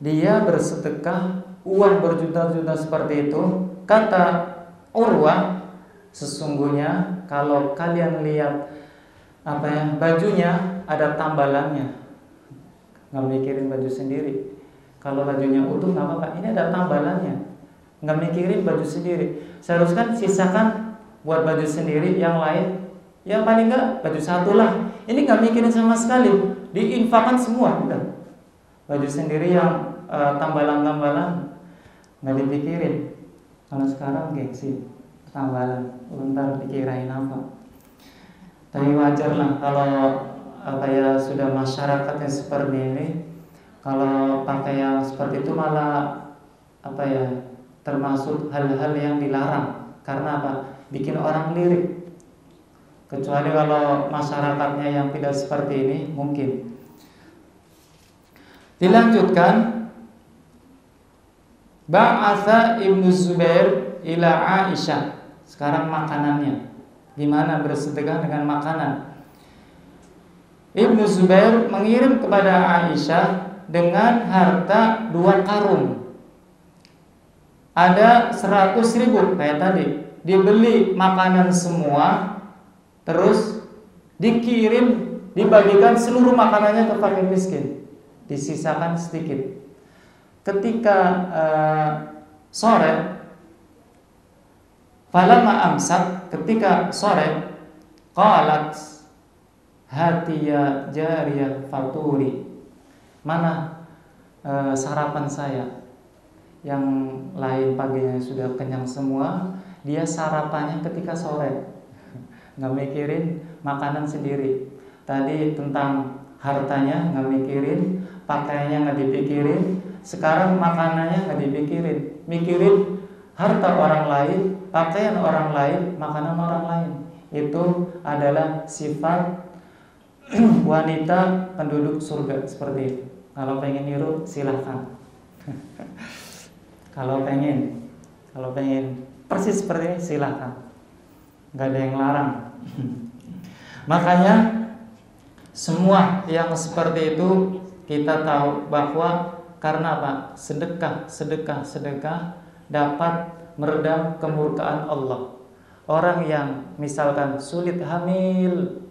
Dia bersedekah uang berjuta-juta seperti itu. Kata Urwah, sesungguhnya kalau kalian lihat bajunya ada tambalannya. nggak mikirin baju sendiri. Kalau bajunya utuh nggak apa-apa, ini ada tambalannya, nggak mikirin baju sendiri. Seharusnya sisakan buat baju sendiri, yang lain, yang paling nggak baju satu lah. Ini nggak mikirin sama sekali, diinfakkan semua, udah. Baju sendiri yang tambalan-tambalan nggak dipikirin. Kalau sekarang gengsi, tambalan, bentar dikirain apa. Tapi wajar lah kalau sudah masyarakatnya seperti ini. Kalau pakai yang seperti itu malah termasuk hal-hal yang dilarang. Karena apa? Bikin orang lirik. Kecuali kalau masyarakatnya yang tidak seperti ini, mungkin. Dilanjutkan, Ba'atha Ibnu Zubair ila Aisyah. Sekarang makanannya, gimana bersedekah dengan makanan. Ibnu Zubair mengirim kepada Aisyah dengan harta 2 karung. Ada 100.000 kayak tadi. Dibeli makanan semua, terus dikirim, dibagikan seluruh makanannya ke fakir miskin, disisakan sedikit. Ketika sore, falamma amsak, ketika sore, qalat hatiya jariyah faturi, mana sarapan saya. Yang lain paginya sudah kenyang semua, dia sarapannya ketika sore, nggak mikirin makanan sendiri. Tadi tentang hartanya nggak mikirin, pakaiannya nggak dipikirin, sekarang makanannya nggak dipikirin, mikirin harta orang lain, pakaian orang lain, makanan orang lain. Itu adalah sifat wanita penduduk surga seperti itu. Kalau pengen niru silahkan. Kalau pengen persis seperti ini silahkan, nggak ada yang larang. Makanya semua yang seperti itu kita tahu bahwa karena apa? Sedekah dapat meredam kemurkaan Allah. Orang yang misalkan sulit hamil,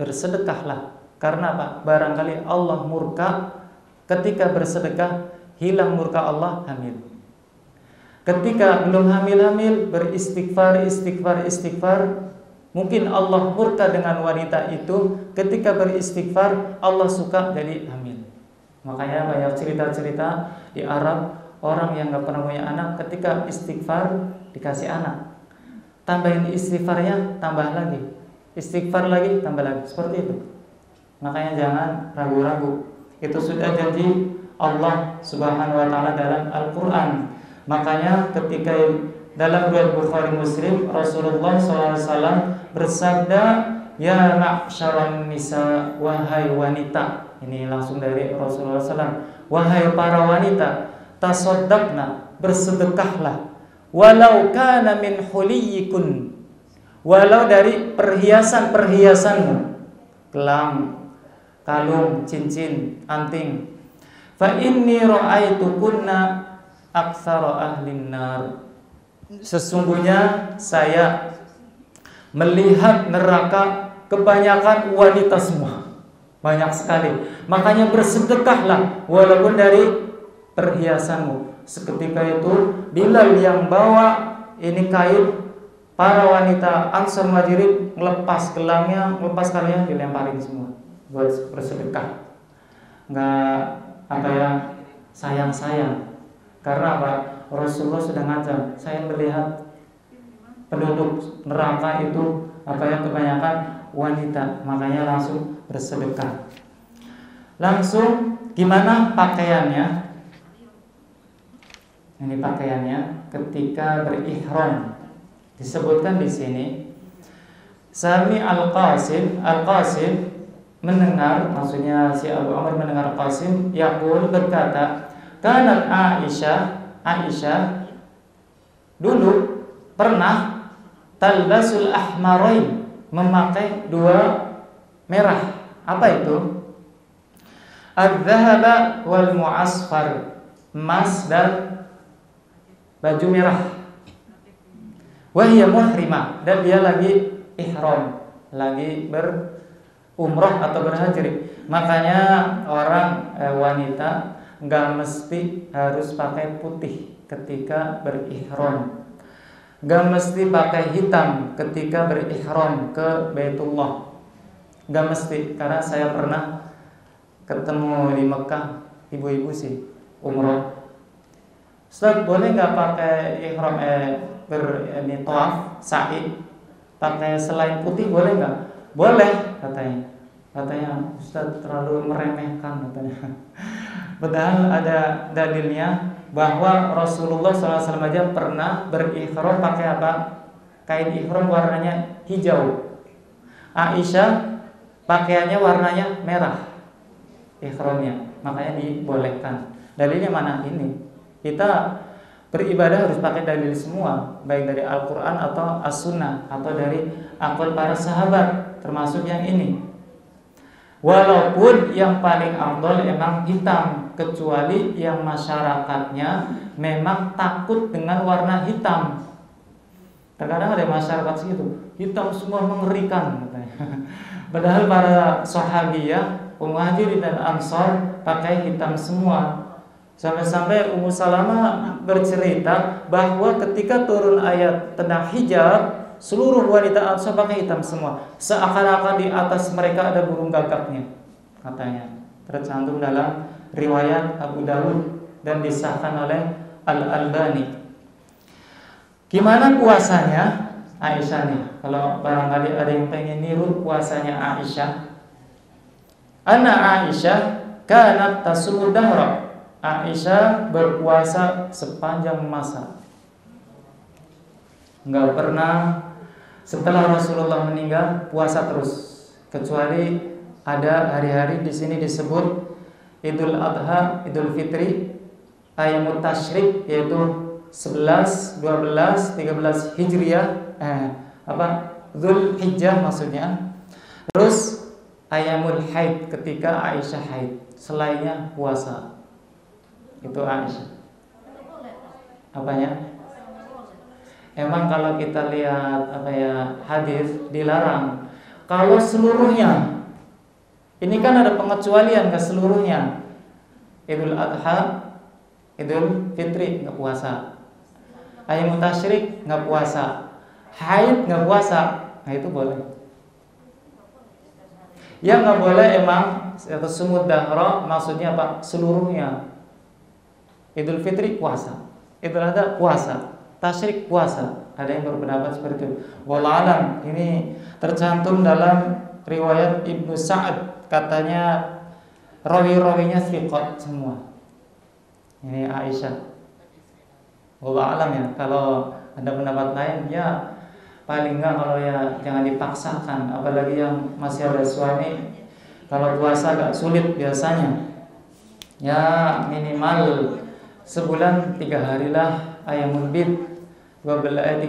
bersedekahlah. Karena apa? Barangkali Allah murka. Ketika bersedekah, hilang murka Allah, hamil. Ketika belum hamil, beristighfar. Mungkin Allah murka dengan wanita itu. Ketika beristighfar, Allah suka jadi hamil. Makanya banyak cerita-cerita di Arab, orang yang gak pernah punya anak, ketika istighfar dikasih anak. Tambahin istighfarnya, tambah lagi. Istighfar lagi, tambah lagi. Seperti itu. Makanya jangan ragu-ragu. Itu sudah janji Allah Subhanahu wa ta'ala dalam Al-Quran. Makanya ketika dalam riwayat Bukhari Muslim, Rasulullah SAW bersabda, ya ma'syaran nisa, wahai wanita. Ini langsung dari Rasulullah SAW. Wahai para wanita, tasaddaqna, bersedekahlah. Walau kana min huliyikun, walau dari perhiasan-perhiasanmu, gelang, kalung, cincin, anting. Fa inni ra'aitukunna aktsara ahlin nar. Sesungguhnya saya melihat neraka kebanyakan wanita semua. Banyak sekali. Makanya bersedekahlah walaupun dari perhiasanmu. Seketika itu Bilal yang bawa ini kain, para wanita Ansar Muhajirin melepas gelangnya, melepas kalungnya, dilemparin semua buat bersedekah. Enggak sayang-sayang. Karena apa? Rasulullah sudah ngancam, saya melihat penduduk neraka itu kebanyakan wanita, makanya langsung bersedekah. Langsung gimana pakaiannya? Ini pakaiannya ketika berihram. Disebutkan di sini, Sami Al-Qasim mendengar, maksudnya si Abu Amr mendengar Qasim yaqul, berkata, kanat Aisyah dulu pernah talbasul ahmarain, memakai 2 merah. Apa itu? Adz-dzahaba wal mu'asfar, emas dan baju merah. Wa hiya muhrimah, dan dia lagi ihram, lagi umroh atau berhaji. Makanya orang wanita nggak mesti harus pakai putih ketika berihram, nggak mesti pakai hitam ketika berihram ke Baitullah, nggak mesti. Karena saya pernah ketemu di Mekah ibu-ibu sih umroh, Ustaz boleh nggak pakai ihram tawaf sa'i pakai selain putih, boleh nggak? Boleh katanya Ustaz terlalu meremehkan katanya. Padahal ada dalilnya bahwa Rasulullah SAW aja pernah berihram pakai apa? Kain ihram warnanya hijau. Aisyah pakaiannya warnanya merah ihramnya, makanya dibolehkan. Dalilnya mana? Ini kita beribadah harus pakai dalil semua, baik dari Al-Quran atau As-Sunnah atau dari akal para sahabat, termasuk yang ini. Walaupun yang paling afdol emang hitam, kecuali yang masyarakatnya memang takut dengan warna hitam. Terkadang ada masyarakat segitu, hitam semua mengerikan katanya. Padahal para sahabiyah, Muhajirin dan Ansor pakai hitam semua. Sampai-sampai Ummu Salamah bercerita bahwa ketika turun ayat tentang hijab, seluruh wanita Ansor pakai hitam semua, seakan-akan di atas mereka ada burung gagaknya, katanya. Tercantum dalam riwayat Abu Dawud dan disahkan oleh Al-Albani. Gimana puasanya Aisyah nih? Kalau barangkali ada yang pengen niru puasanya Aisyah. Anna Aisyah kanat tasumud dahra. Aisyah berpuasa sepanjang masa, nggak pernah setelah Rasulullah meninggal puasa terus, kecuali ada hari-hari di sini disebut Idul Adha, Idul Fitri, Ayyamut Tasyrik, yaitu 11, 12, 13 Hijriah, Dzul Hijjah maksudnya. Terus Ayyamul Haid ketika Aisyah haid, selainnya puasa. Itu Aisyah. Apanya? Emang kalau kita lihat hadis dilarang. Kalau seluruhnya, ini kan ada pengecualian ke seluruhnya. Idul Adha, Idul Fitri nggak puasa, Ayyamut Tasyrik nggak puasa, haid nggak puasa. Nah itu boleh. Yang nggak boleh emang sumud dahra, maksudnya apa? Seluruhnya. Idul Fitri puasa, Idul Adha puasa, Tasyrik puasa. Ada yang berpendapat seperti itu. Wallahu alam. Ini tercantum dalam riwayat Ibnu Sa'ad, katanya rawi-rawinya thiqat semua. Ini Aisyah. Wallahu alam ya. Kalau ada pendapat lain ya paling enggak kalau ya jangan dipaksakan, apalagi yang masih ada suami. Kalau puasa agak sulit biasanya. Ya minimal sebulan 3 hari lah Ayyamul Bid, 13,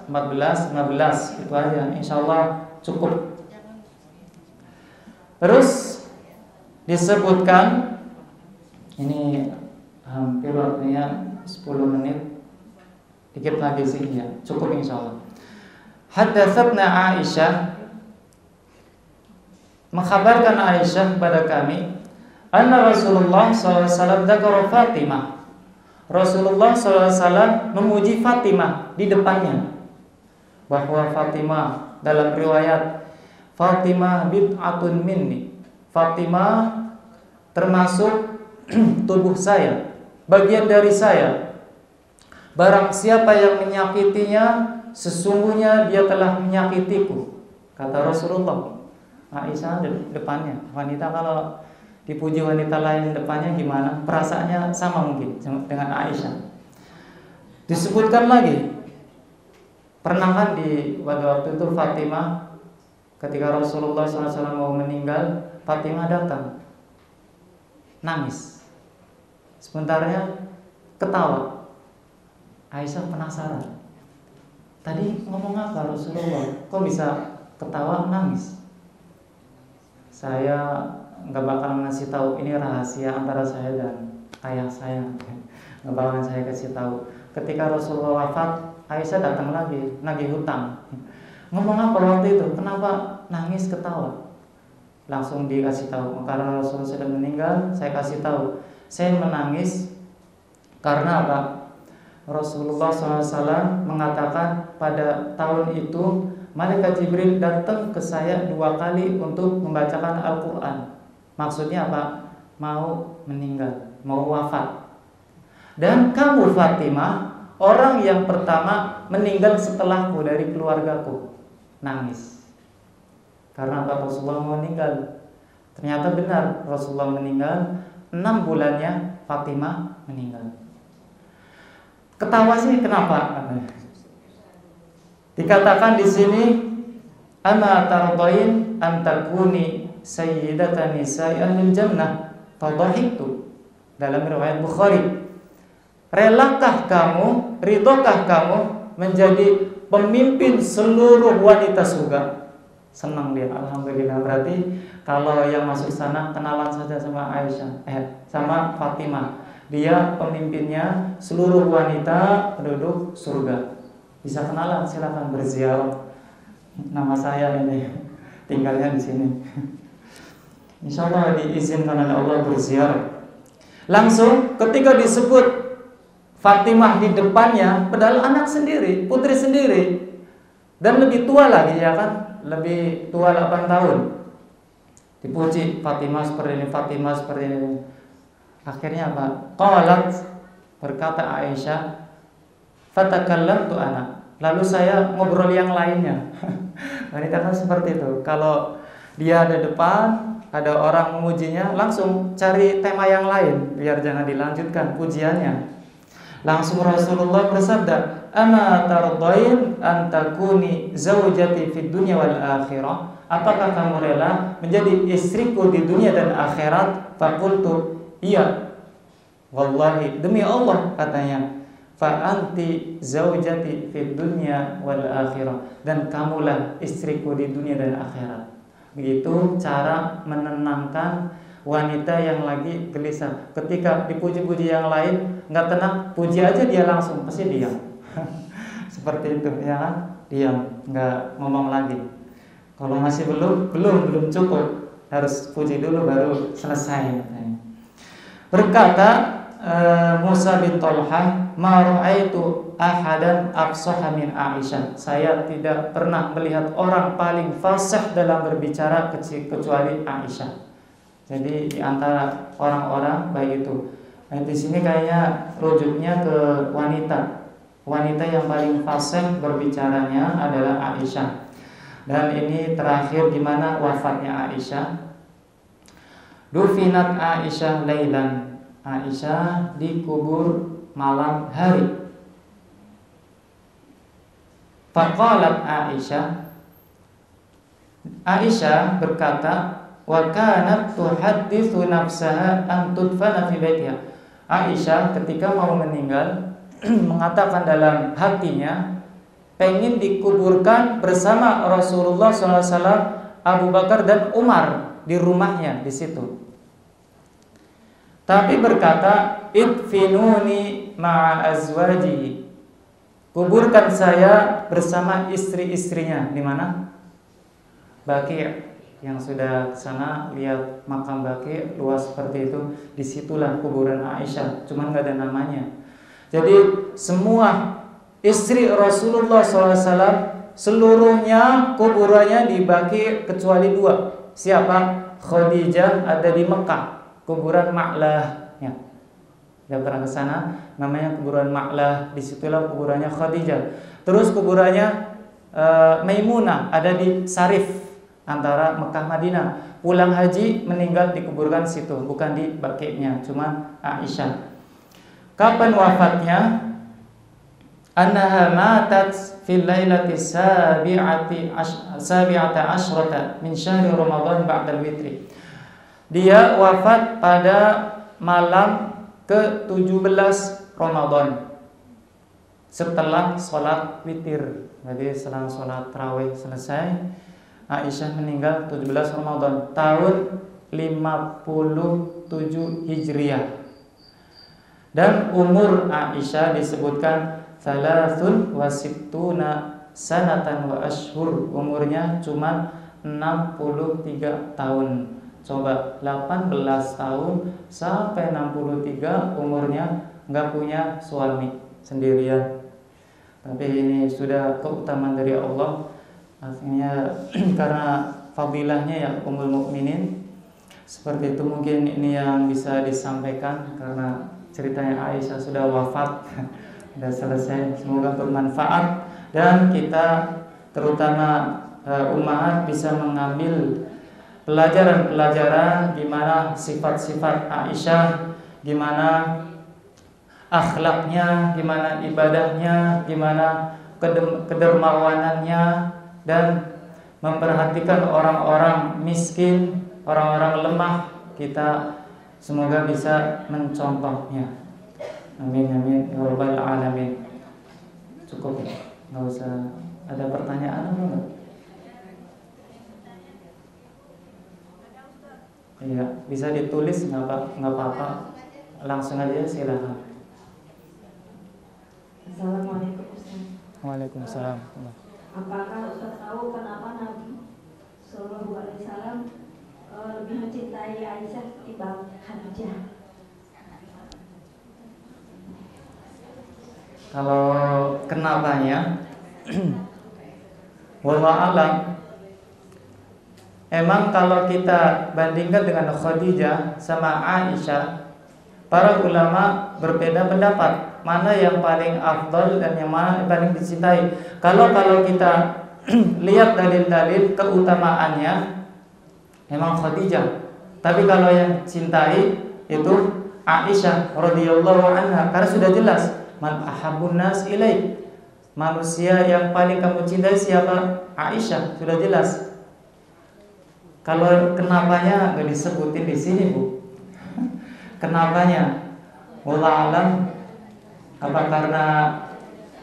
14, 15 itu aja, insyaallah cukup. Terus disebutkan ini hampir waktunya 10 menit, dikit lagi sih ya, cukup insyaallah. Haddatsatna Aisyah, mengkhabarkan Aisyah kepada kami, anna Rasulullah SAW dzakara Fatimah. Rasulullah SAW memuji Fatimah di depannya, bahwa Fatimah dalam riwayat Fatimah bid'atun minni, Fatimah termasuk tubuh saya, bagian dari saya. Barang siapa yang menyakitinya, sesungguhnya dia telah menyakitiku, kata Rasulullah. Aisyah di depannya. Wanita kalau dipuji wanita lain depannya gimana? Perasaannya sama mungkin dengan Aisyah. Disebutkan lagi, pernah kan di waktu itu Fatimah, ketika Rasulullah SAW mau meninggal, Fatimah datang, nangis, sebentarnya ketawa. Aisyah penasaran, tadi ngomong apa Rasulullah? Kok bisa ketawa nangis? Saya nggak bakalan ngasih tahu, ini rahasia antara saya dan ayah saya. Nggak bakalan saya kasih tahu. Ketika Rasulullah wafat, Aisyah datang lagi, nagih hutang. Ngomong apa waktu itu? Kenapa nangis ketawa? langsung dikasih tahu. Karena Rasulullah sudah meninggal, saya kasih tahu. Saya menangis karena apa? Rasulullah SAW mengatakan pada tahun itu Malaikat Jibril datang ke saya 2 kali untuk membacakan Al-Quran. Maksudnya apa? Mau meninggal, mau wafat. Dan kamu Fatimah, orang yang pertama meninggal setelahku dari keluargaku. Nangis. Karena apa? Rasulullah mau meninggal. Ternyata benar Rasulullah meninggal. 6 bulannya Fatimah meninggal. Ketawa sih kenapa? Dikatakan di sini, "Ama tardain an takuni sayyidatan nisa'i ahlil jannah." Fadhahiktu. Dalam riwayat Bukhari. Relakah kamu, ridhokah kamu menjadi pemimpin seluruh wanita surga? Senang dia, alhamdulillah. Berarti kalau yang masuk sana kenalan saja sama Aisyah, sama Fatimah. Dia pemimpinnya seluruh wanita penduduk surga. Bisa kenalan, silakan berziarah. Nama saya ini, tinggalnya di sini. Insya Allah diizinkan oleh Allah berziarah. Langsung ketika disebut Fatimah di depannya, padahal anak sendiri, putri sendiri, dan lebih tua lagi ya kan, lebih tua 8 tahun. Dipuji Fatimah seperti ini, Fatimah seperti ini. Akhirnya apa? Qalat, berkata Aisyah, fatakallamtu ana. Lalu saya ngobrol yang lainnya. Wanita kan seperti itu. Kalau dia ada depan, ada orang memujinya, langsung cari tema yang lain biar jangan dilanjutkan pujiannya. Langsung Rasulullah bersabda, "Ama tardain an takuni zaujati fid dunya wal akhirah?" Apakah kamu rela menjadi istriku di dunia dan akhirat? Faqultu, iya. Wallahi, demi Allah katanya. Fa anti zaujati fid dunya wal akhirah. Dan kamulah istriku di dunia dan akhirat. Begitu cara menenangkan wanita yang lagi gelisah. Ketika dipuji-puji yang lain nggak tenang, puji aja dia langsung pasti diam. Seperti itu ya kan? Diam, nggak ngomong lagi. Kalau masih belum cukup, harus puji dulu baru selesai. Berkata Musa bin Talha, "Ma ra'aitu ahadan afsaha min Aisyah." Saya tidak pernah melihat orang paling fasih dalam berbicara kecuali Aisyah. Jadi di antara orang-orang baik itu. Nah, di sini kayaknya rujuknya ke wanita. Wanita yang paling fasih berbicaranya adalah Aisyah. Dan ini terakhir di mana wafatnya Aisyah. Dufinat Aisyah lailan. Aisyah dikubur malam hari. Faqalat Aisyah berkata, wa kanat tuhadditsu nafsaha an tudfana fi baitiha. Aisyah ketika mau meninggal mengatakan dalam hatinya pengen dikuburkan bersama Rasulullah SAW, Abu Bakar dan Umar di rumahnya di situ. Tapi berkata, idfinuni ma'a azwajihi. Kuburkan saya bersama istri-istrinya. Di mana? Baqi'. Yang sudah ke sana lihat makam Baqi' luas seperti itu, disitulah kuburan Aisyah, cuman nggak ada namanya. Jadi semua istri Rasulullah SAW seluruhnya kuburannya di Baqi' kecuali 2. Siapa? Khadijah ada di Mekah, kuburan Ma'lah. Ya, dia pernah ke sana, namanya kuburan Ma'lah. Disitulah kuburannya Khadijah. Terus kuburannya Maimunah ada di Sarif, antara Mekah Madinah. Pulang haji meninggal dikuburkan situ, bukan di Baqi'-nya, cuma Aisyah. Kapan wafatnya? Annaha matat fil lailati sabi'ata asyrata min syahri Ramadan ba'dal witri. Dia wafat pada malam ke-17 Ramadan setelah sholat witir. Jadi setelah sholat tarawih selesai, Aisyah meninggal 17 Ramadan tahun 57 Hijriah. Dan umur Aisyah disebutkan 63 sanatan wa ashhur. Umurnya cuma 63 tahun. Coba 18 tahun sampai 63 umurnya nggak punya suami, sendirian. Tapi ini sudah keutamaan dari Allah. Akhirnya karena fadilahnya ya Ummul Mukminin. Seperti itu mungkin ini yang bisa disampaikan karena ceritanya Aisyah sudah wafat. Sudah selesai. Semoga bermanfaat dan kita terutama ummahat bisa mengambil pelajaran-pelajaran gimana sifat-sifat Aisyah, gimana akhlaknya, gimana ibadahnya, gimana kedermawanannya, dan memperhatikan orang-orang miskin, orang-orang lemah. Kita semoga bisa mencontohnya. Amin amin ya rabbal alamin. Cukup ya, nggak usah ada pertanyaan apa enggak? Iya, bisa ditulis nggak apa-apa, langsung aja silakan. Assalamualaikum Ustaz. Waalaikumsalam. Apakah Ustaz tahu kenapa Nabi Shallallahu Alaihi Wasallam lebih mencintai Aisyah ketimbang Khadijah? Kalau kenapanya, wallahu alam. Emang kalau kita bandingkan dengan Khadijah sama Aisyah, para ulama berbeda pendapat mana yang paling afdal dan yang mana yang paling dicintai. Kalau kita lihat dalil-dalil keutamaannya, memang Khadijah. Tapi kalau yang cintai itu Aisyah radhiyallahu anha, karena sudah jelas man ahabbun nas ilaik. Manusia yang paling kamu cintai siapa? Aisyah, sudah jelas. Kalau kenapanya nggak disebutin di sini, Bu. Kenapanya? Wallahu alam. Apa karena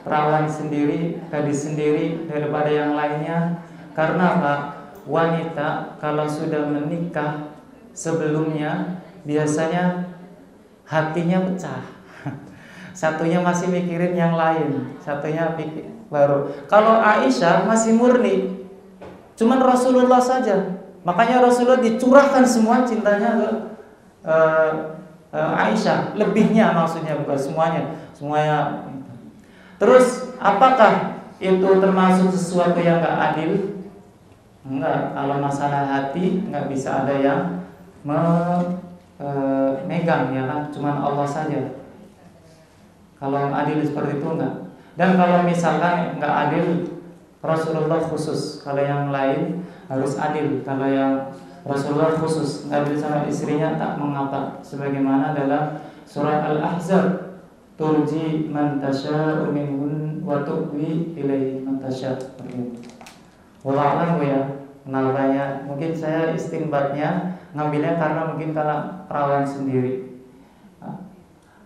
perawan sendiri, gadis sendiri daripada yang lainnya? Karena apa? Wanita kalau sudah menikah sebelumnya biasanya hatinya pecah. Satunya masih mikirin yang lain, satunya pikir baru. Kalau Aisyah masih murni, cuman Rasulullah saja. Makanya Rasulullah dicurahkan semua cintanya ke Aisyah, lebihnya maksudnya, bukan semuanya. Terus apakah itu termasuk sesuatu yang gak adil? Enggak, kalau masalah hati nggak bisa ada yang megang, ya kan, cuman Allah saja. Kalau adil seperti itu enggak. Dan kalau misalkan nggak adil, Rasulullah khusus. Kalau yang lain harus adil. Kalau yang Rasulullah khusus, nggak adil sama istrinya tak mengapa. Sebagaimana dalam surat Al-Ahzab, turji man tasya'u minhun wa tu'wi ilaihi man tasya'. Wallahu a'lam ya. Kenapanya? Mungkin saya istinbatnya ngambilnya karena mungkin kalau perawan sendiri.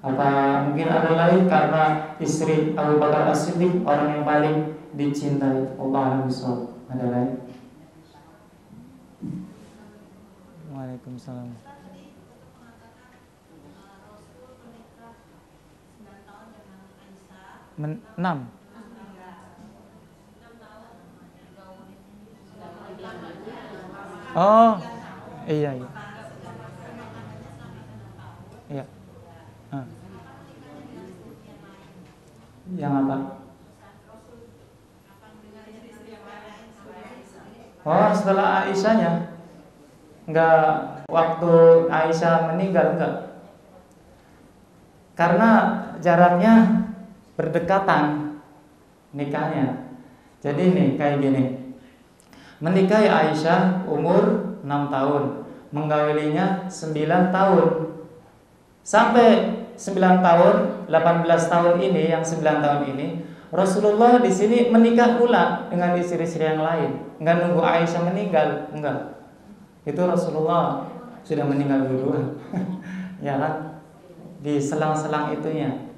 Apa mungkin ada lain karena istri Abu Bakar As-Siddiq orang yang paling dicintai. Wallahu a'lam bishawab. Ada lain? Waalaikumsalam. Enam. Oh, iya. Iya. Yang apa? Oh, setelah Aisyahnya. Enggak, waktu Aisyah meninggal enggak. Karena jaraknya berdekatan nikahnya. Jadi nih kayak gini. Menikahi Aisyah umur 6 tahun, menggaulinya 9 tahun. Sampai 9 tahun, 18 tahun ini, yang 9 tahun ini, Rasulullah di sini menikah pula dengan istri-istri yang lain. Enggak nunggu Aisyah meninggal, enggak. Itu Rasulullah sudah meninggal duluan. Ya kan? Di selang-selang itunya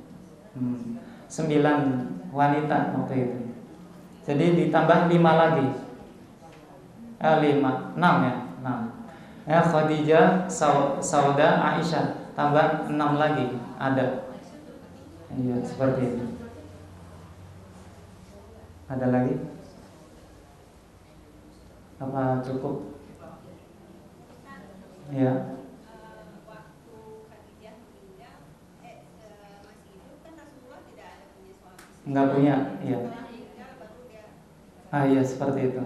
9 wanita waktu itu. Jadi ditambah 5 lagi. 6 ya, 6. Khadijah, Sauda, Aisyah, tambah 6 lagi ada. Iya, seperti itu. Ada lagi? Apa cukup? Ya. Enggak punya, iya. Iya seperti itu.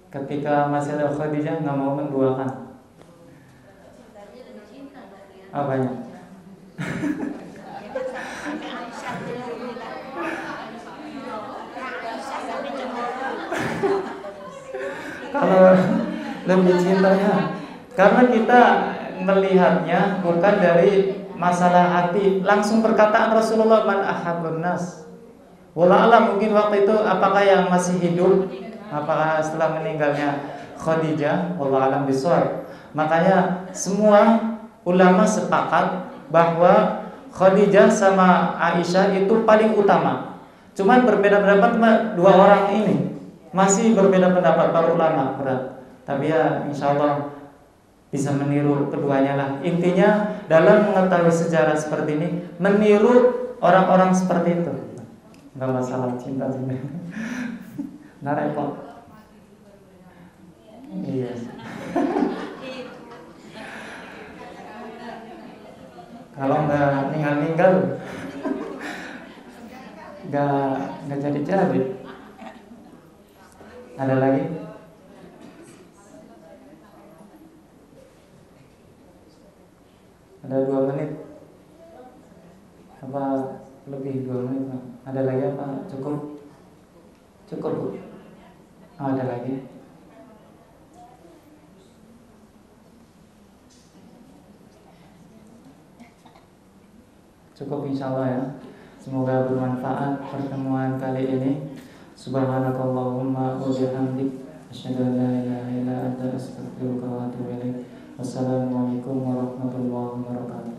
Ketika masih ada Khadijah nggak mau menduakan. Apanya? Kalau lebih cintanya, karena kita melihatnya bukan dari masalah hati, langsung perkataan Rasulullah, man ahabbun nas. Wallah alam, mungkin waktu itu apakah yang masih hidup, apakah setelah meninggalnya Khadijah, wallah alam bishawab. Makanya semua ulama sepakat bahwa Khadijah sama Aisyah itu paling utama. Cuman berbeda pendapat dua orang ini. Masih berbeda pendapat para ulama berat. Tapi ya insya Allah bisa meniru keduanya lah. Intinya dalam mengetahui sejarah seperti ini, meniru orang-orang seperti itu. Enggak masalah cinta sini. Nah repot. Iya. Kalau nggak ninggal-ninggal, nggak jadi. Ada lagi? Ada 2 menit. Apa lebih 2 menit? Ada lagi apa? Cukup? Cukup Bu? Oh, ada lagi? Cukup insya Allah ya. Semoga bermanfaat pertemuan kali ini. Subhanakallahumma wa bihamdik, asyhadu an la ilaha illa anta, astaghfiruka wa atubu ilaik. Wassalamualaikum warahmatullahi wabarakatuh.